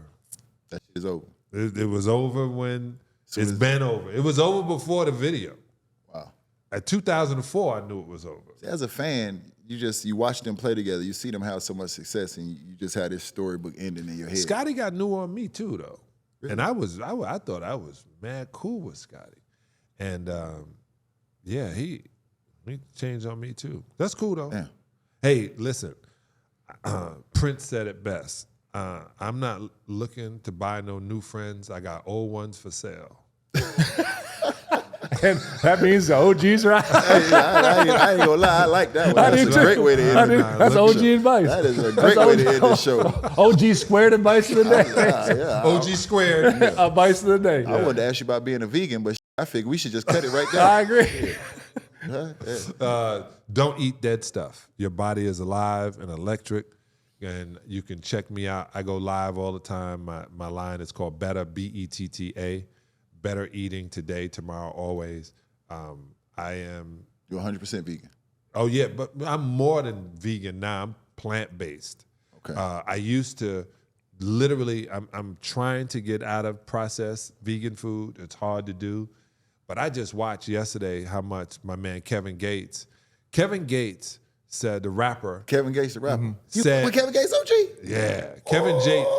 That shit is over. It was over when it's been over. It was over before the video. Wow. At 2004, I knew it was over. See, as a fan, you watch them play together. You see them have so much success, and you just had this storybook ending in your head. Scottie got new on me too, though. Really? And I thought I was mad cool with Scottie. And yeah, he changed on me too. That's cool though. Yeah. Hey, listen, Prince said it best. I'm not looking to buy no new friends. I got old ones for sale. And that means the OGs are out. I ain't gonna lie, I like that one. That's a great way to end it. That's OG advice. That is a great way to end the show. OG squared advice of the day. Yeah. OG squared. Advice of the day. I wanted to ask you about being a vegan, but I figured we should just cut it right there. I agree. Don't eat dead stuff. Your body is alive and electric, and you can check me out. I go live all the time. My line is called Better, BETTA. Better eating today, tomorrow, always. You're 100% vegan. Oh yeah, but I'm more than vegan now. I'm plant-based. Okay. I used to literally. I'm trying to get out of processed vegan food. It's hard to do. But I just watched yesterday how much my man Kevin Gates said, the rapper. Kevin Gates, the rapper. Said, with Kevin Gates, OG? Yeah. Kevin Gates.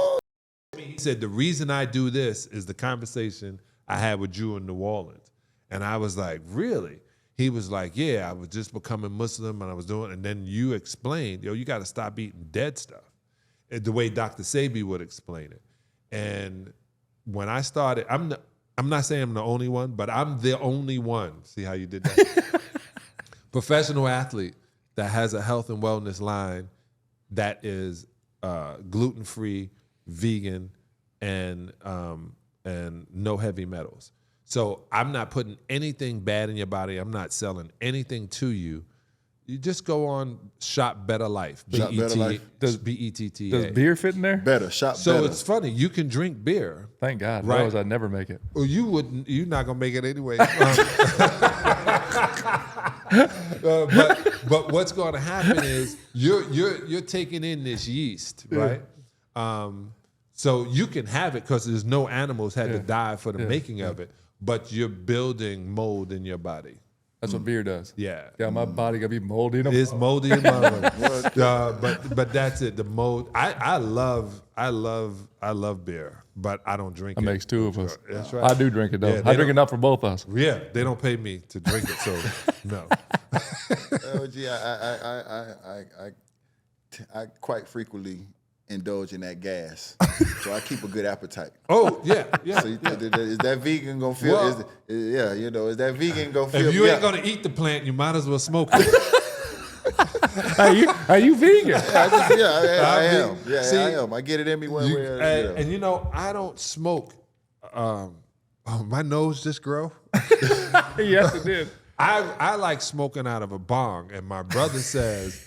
He said, the reason I do this is the conversation I had with you in New Orleans. And I was like, really? He was like, yeah, I was just becoming Muslim and I was doing, and then you explained, you got to stop eating dead stuff. The way Dr. Sebi would explain it. And when I started, I'm not saying I'm the only one, but I'm the only one. See how you did that? Professional athlete that has a health and wellness line that is gluten-free, vegan, and no heavy metals. So I'm not putting anything bad in your body. I'm not selling anything to you. You just go on Shop Better Life. Shop Better Life. BETTA. Does beer fit in there? Better, shop So better. it's funny. You can drink beer. Thank God. Right. Otherwise, I'd never make it. Well, you wouldn't. You're not gonna make it anyway. But what's going to happen is you're taking in this yeast, right? So you can have it because there's no animals had to die for the making of it, but you're building mold in your body. That's what beer does. Yeah. Yeah, my body got to be moldy. In It's moldy in mother. But that's it. The mold. I love beer, but I don't drink That it. makes two of us. That's right. I do drink it though. Yeah, I they drink don't- enough for both of us. Yeah, they don't pay me to drink it, so no. Gee, I quite frequently indulge in that gas, so I keep a good appetite. Oh yeah. So is that vegan gonna feel? Well- Is that vegan gonna feel? If you ain't gonna eat the plant, you might as well smoke it. Are you vegan? I am. Yeah, See, I am. I get it in me one way or the other. And you know, I don't smoke. My nose just grow. Yes, it did. I like smoking out of a bong, and my brother says,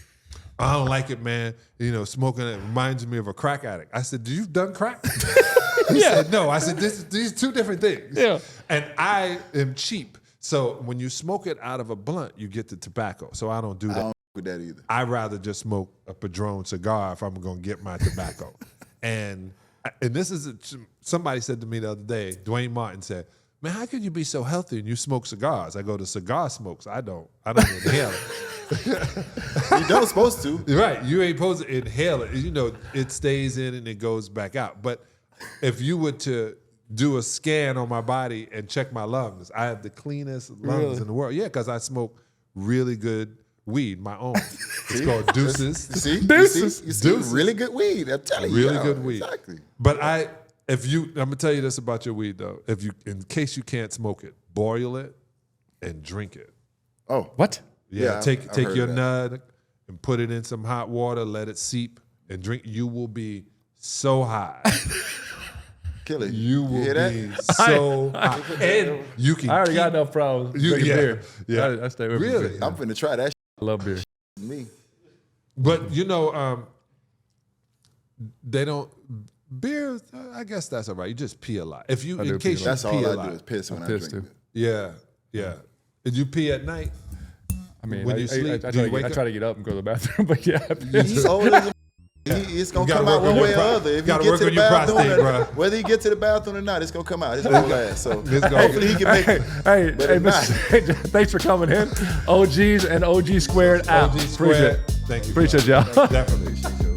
I don't like it, man. You know, smoking it reminds me of a crack addict. I said, "Do you done crack?" He said, "No." I said, "These two different things." Yeah. And I am cheap, so when you smoke it out of a blunt, you get the tobacco. So I don't do that. I don't with that either. I'd rather just smoke a Padron cigar if I'm gonna get my tobacco. and this is somebody said to me the other day. Dwayne Martin said, "Man, how could you be so healthy and you smoke cigars?" I go to cigar smokes. I don't inhale it. You don't supposed to. Right, you ain't supposed to inhale it. You know, it stays in and it goes back out. But if you were to do a scan on my body and check my lungs, I have the cleanest lungs in the world. Yeah, because I smoke really good weed, my own. It's called Deuces. See, Deuces. you see, Deuces. really good weed. I'm telling you, Really good weed. Exactly. But I'm gonna tell you this about your weed though. If you, in case you can't smoke it, boil it and drink it. Oh, What? Yeah, Yeah, take I've heard your that. nut and put it in some hot water, let it seep, and drink. You will be so high. kill it. You will hear that? be so high. And you can I already keep, got enough problems drinking beer. I stay away from Really? beer. I'm finna try that. I love beer. Me. But you know, they don't beer. I guess that's all right. You just pee a lot. If you, I do in pee case a you lot. That's pee all a I lot. do is piss when I piss drink. too. Yeah. Did you pee at night? I mean, When I you sleep, I do you try wake to get up and go to the bathroom, but yeah. I piss. He's old as a it's gonna You gotta come out work on one way your or pro- other. If gotta you get work to the on your bathroom, prostate, bro. whether you get to the bathroom or not, it's gonna come out. It's whole ass. So It's gonna- hopefully he can make it. Hey, But hey, if not- Mr. Thanks for coming in. OGs and OG squared out. OG Appreciate squared. it. Thank you. Appreciate bro. y'all. Definitely.